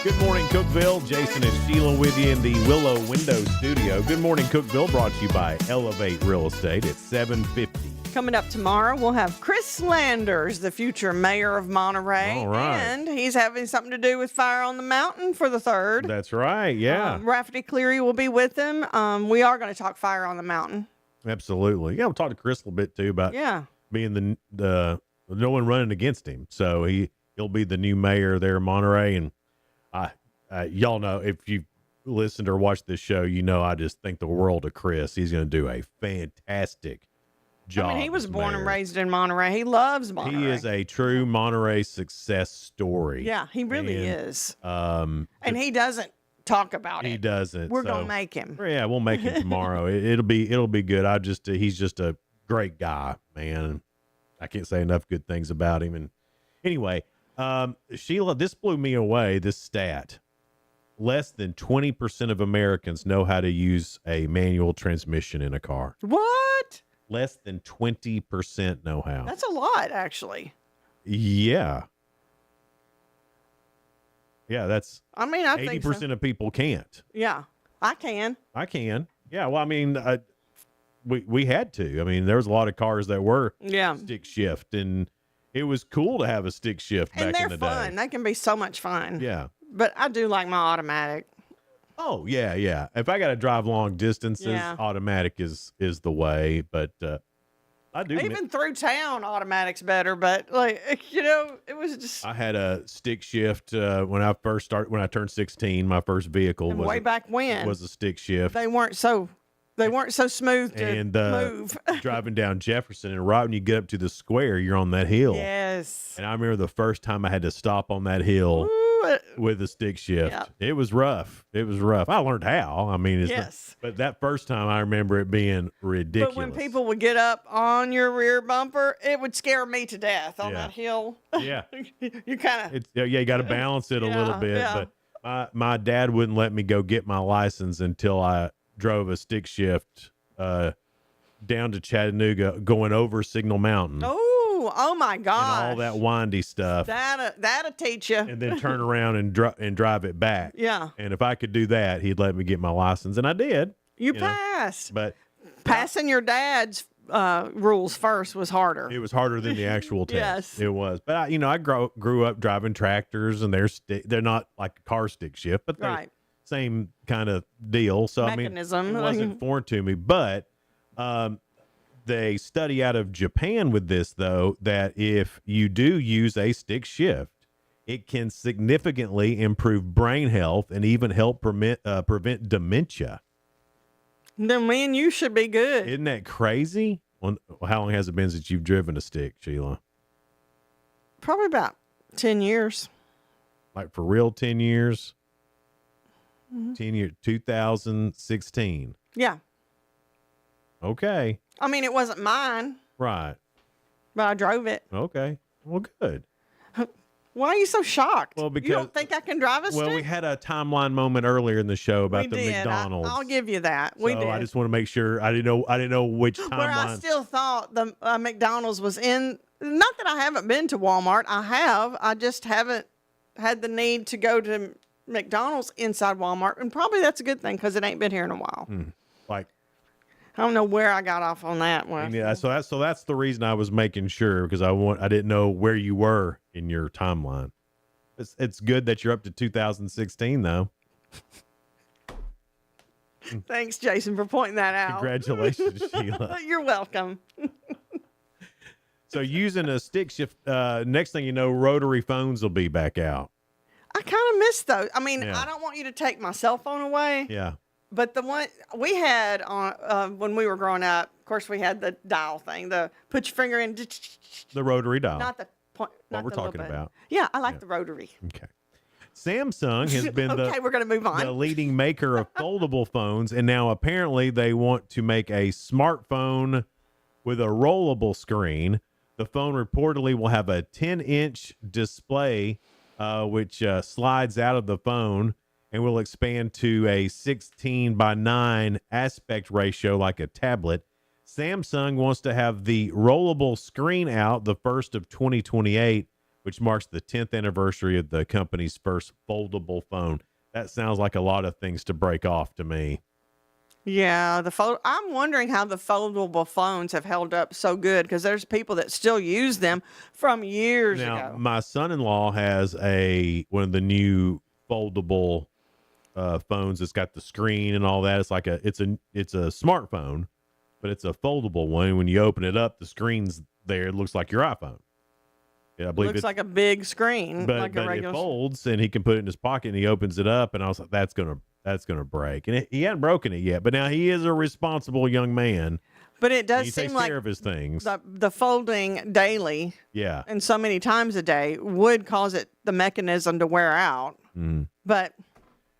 Good morning, Cookeville. Jason and Sheila with you in the Willow Window Studio. Good morning, Cookeville, brought to you by Elevate Real Estate at 750. Coming up tomorrow, we'll have Chris Landers, the future mayor of Monterey. All right. And he's having something to do with Fire on the Mountain for the 3rd. That's right, yeah. Rafferty Cleary will be with him. We are going to talk Fire on the Mountain. Absolutely. Yeah, we'll talk to Chris a little bit, too, about being the no one running against him. So he'll be the new mayor there in Monterey, and y'all know, if you've listened or watched this show, you know I just think the world of Chris. He's going to do a fantastic job. I mean, he was born and raised in Monterey. He loves Monterey. He is a true Monterey success story. Yeah, he really is. And he doesn't talk about it. He doesn't. We're going to make him. Yeah, we'll make him tomorrow. It'll be good. He's just a great guy, man. I can't say enough good things about him. And anyway, Sheila, this blew me away, this stat. Less than 20% of Americans know how to use a manual transmission in a car. What? Less than 20% know how. That's a lot, actually. Yeah. Yeah, that's. I mean, I think 80% of people can't. Yeah, I can. Yeah, well, I mean, we had to. I mean, there was a lot of cars that were stick shift, and it was cool to have a stick shift back in the day. And they're fun. They can be so much fun. Yeah. But I do like my automatic. Oh, yeah. If I got to drive long distances, automatic is the way. But I do. Even through town, automatic's better. But, it was just. I had a stick shift when I turned 16. My first vehicle was way back when was a stick shift. They weren't so smooth to move. Driving down Jefferson, and right when you get up to the square, you're on that hill. Yes. And I remember the first time I had to stop on that hill with a stick shift. Yep. It was rough. I learned how. I mean, but that first time I remember it being ridiculous. But when people would get up on your rear bumper, it would scare me to death on that hill. Yeah. You kind of. You got to balance it a little bit. Yeah. But my dad wouldn't let me go get my license until I drove a stick shift down to Chattanooga, going over Signal Mountain. Oh my gosh. And all that windy stuff. That'll teach you. And then turn around and drive it back. Yeah. And if I could do that, he'd let me get my license, and I did. You passed. But passing your dad's rules first was harder. It was harder than the actual test. Yes. It was. But I grew up driving tractors, and they're not like a car stick shift, but they're same kind of deal. So mechanism. I mean, it wasn't foreign to me. But they study out of Japan with this, though, that if you do use a stick shift, It can significantly improve brain health and even help prevent dementia. Then me and you should be good. Isn't that crazy? How long has it been since you've driven a stick, Sheila? Probably about 10 years. Like for real, 10 years? Mm-hmm. 10 years, 2016. Yeah. Okay. I mean, it wasn't mine, Right. but I drove it. Okay. Well, good. Why are you so shocked? Well, because you don't think I can drive a stick? we had a timeline moment earlier in the show about the McDonald's. I'll give you that. We so did. I just want to make sure I didn't know which timeline. Where I still thought the McDonald's was in. Not that I haven't been to Walmart. I have. I just haven't had the need to go to McDonald's inside Walmart, and probably that's a good thing because it ain't been here in a while. Like, I don't know where I got off on that one. yeah, so that's the reason I was making sure, because I didn't know where you were in your timeline. It's good that you're up to 2016 though. Thanks, Jason, for pointing that out. Congratulations, Sheila. You're welcome. So using a stick shift, next thing you know, rotary phones will be back out. I kind of miss those. I mean, Yeah. I don't want you to take my cell phone away. Yeah. But the one we had on when we were growing up, of course, we had the dial thing, the put your finger in. The rotary dial. Not the point. What not we're the little talking button. about. Yeah, I like the rotary. Okay. Samsung has been Okay, we're gonna move on. the leading maker of foldable phones, and now apparently they want to make a smartphone with a rollable screen. The phone reportedly will have a 10-inch display, which slides out of the phone and will expand to a 16:9 aspect ratio like a tablet. Samsung wants to have the rollable screen out the first of 2028, which marks the 10th anniversary of the company's first foldable phone. That sounds like a lot of things to break off to me. Yeah, I'm wondering how the foldable phones have held up so good because there's people that still use them from years Now, ago. my son-in-law has one of the new foldable phones that's got the screen and all that. It's like it's a smartphone, but it's a foldable one. When you open it up, the screen's there. It looks like your iPhone. Yeah, I believe Looks like a big screen, but, like a but it regular. folds, and he can put it in his pocket, and he opens it up, and I was like, that's gonna break, and he hadn't broken it yet. But now he is a responsible young man. But it and does he seem takes like care of his things. the folding daily Yeah. and so many times a day would cause the mechanism to wear out. Mm. But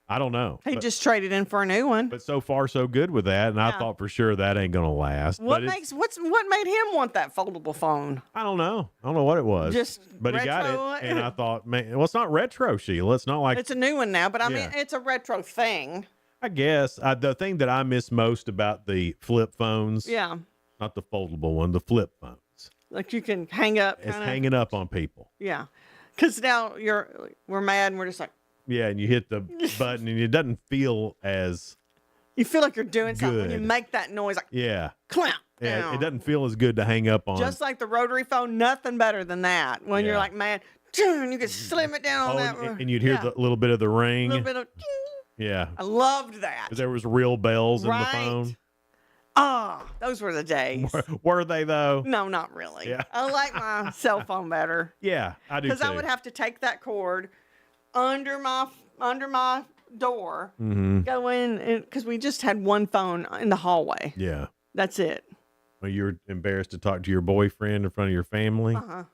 I don't know. he But- just traded in for a new one. But so far, so good with that, and I Yeah. thought for sure that ain't gonna last. What but it's- what made him want that foldable phone? I don't know. I don't know what it was. Just but he got retro- it, and I thought, man, well, it's not retro, Sheila. It's not like It's a new one now, but I mean Yeah. it's a retro thing. I guess the thing that I miss most about the flip phones, Yeah. not the foldable one, the flip phones. Like you can hang up. It's kinda. hanging up on people. Yeah. Because now we're mad and we're just like, Yeah, and you hit the button, and it doesn't feel as you feel like you're doing something when you Good. make that noise like yeah. clamp. Yeah, down. it doesn't feel as good to hang up on. Just like the rotary phone, nothing better than that. When you're Yeah. like, man, you can slim it down on that. and you'd hear Yeah. the little bit of the ring. little bit of. Yeah, I loved that. there was real bells in the Right. phone. Ah, those were the days. Were they though? No, not really. Yeah. I like my cell phone better. Yeah, I do Because I too. would have to take that cord under my door, Mhm. go in, because we just had one phone in the hallway. Yeah. That's it. Well, you were embarrassed to talk to your boyfriend in front of your family. Uh-huh.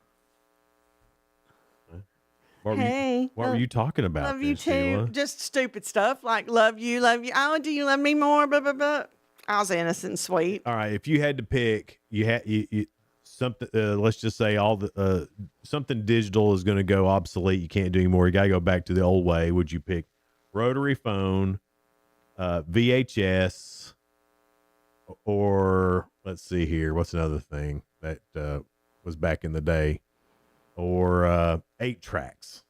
What Hey, were you talking about? Love you then, too. Sheila? Just stupid stuff like love you. Oh, do you love me more? Blah blah blah. I was innocent and sweet. All right. If you had to pick, you something. Let's just say all the something digital is going to go obsolete. You can't do anymore. You got to go back to the old way. Would you pick rotary phone, VHS, or let's see here. What's another thing that was back in the day, or 8 tracks?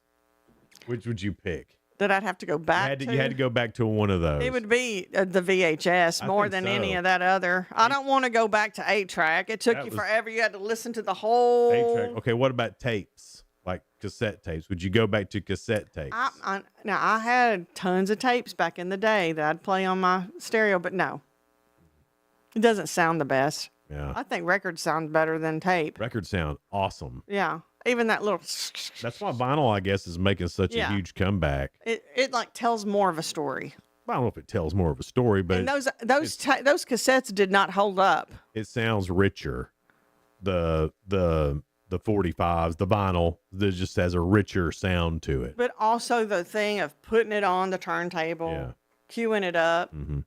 Which would you pick? That I'd have to go back You had to go back to one of those. It would be the VHS I more think than so. any of that other. I don't want to go back to 8-track. It took That you was- forever. You had to listen to the whole. 8-track. Okay, what about tapes? Like cassette tapes? Would you go back to cassette tapes? Now I had tons of tapes back in the day that I'd play on my stereo, but no, it doesn't sound the best. Yeah. I think records sound better than tape. Records sound awesome. Yeah, Even that little. That's why vinyl, I guess, is making such a huge comeback. It like tells more of a story. I don't know if it tells more of a story, but And those cassettes did not hold up. it sounds richer. The 45s, the vinyl, that just has a richer sound to it. But also the thing of putting it on the turntable, queuing it up. Mm-hmm.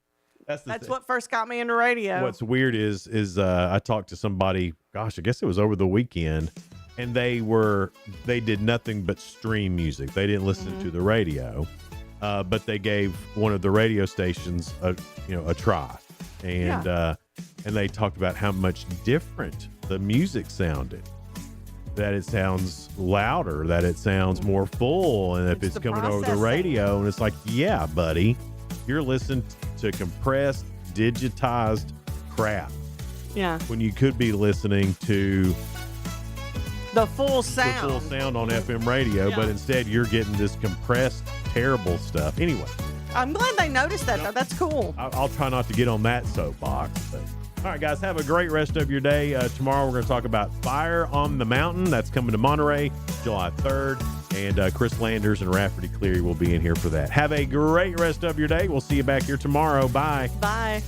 That's what first got me into radio. What's weird is I talked to somebody, gosh, I guess it was over the weekend, and they did nothing but stream music. They didn't listen to the radio, but they gave one of the radio stations a try, and they talked about how much different the music sounded. That it sounds louder, that it sounds more full, and if it's coming over the radio, and it's like, yeah, buddy, you're listening to compressed, digitized crap. Yeah. When you could be listening to the full sound. The full sound on FM radio, but instead you're getting this compressed, terrible stuff. Anyway. I'm glad they noticed that, though. That's cool. I'll try not to get on that soapbox. But. All right, guys, have a great rest of your day. Tomorrow we're going to talk about Fire on the Mountain. That's coming to Monterey, July 3rd. And Chris Landers and Rafferty Cleary will be in here for that. Have a great rest of your day. We'll see you back here tomorrow. Bye. Bye.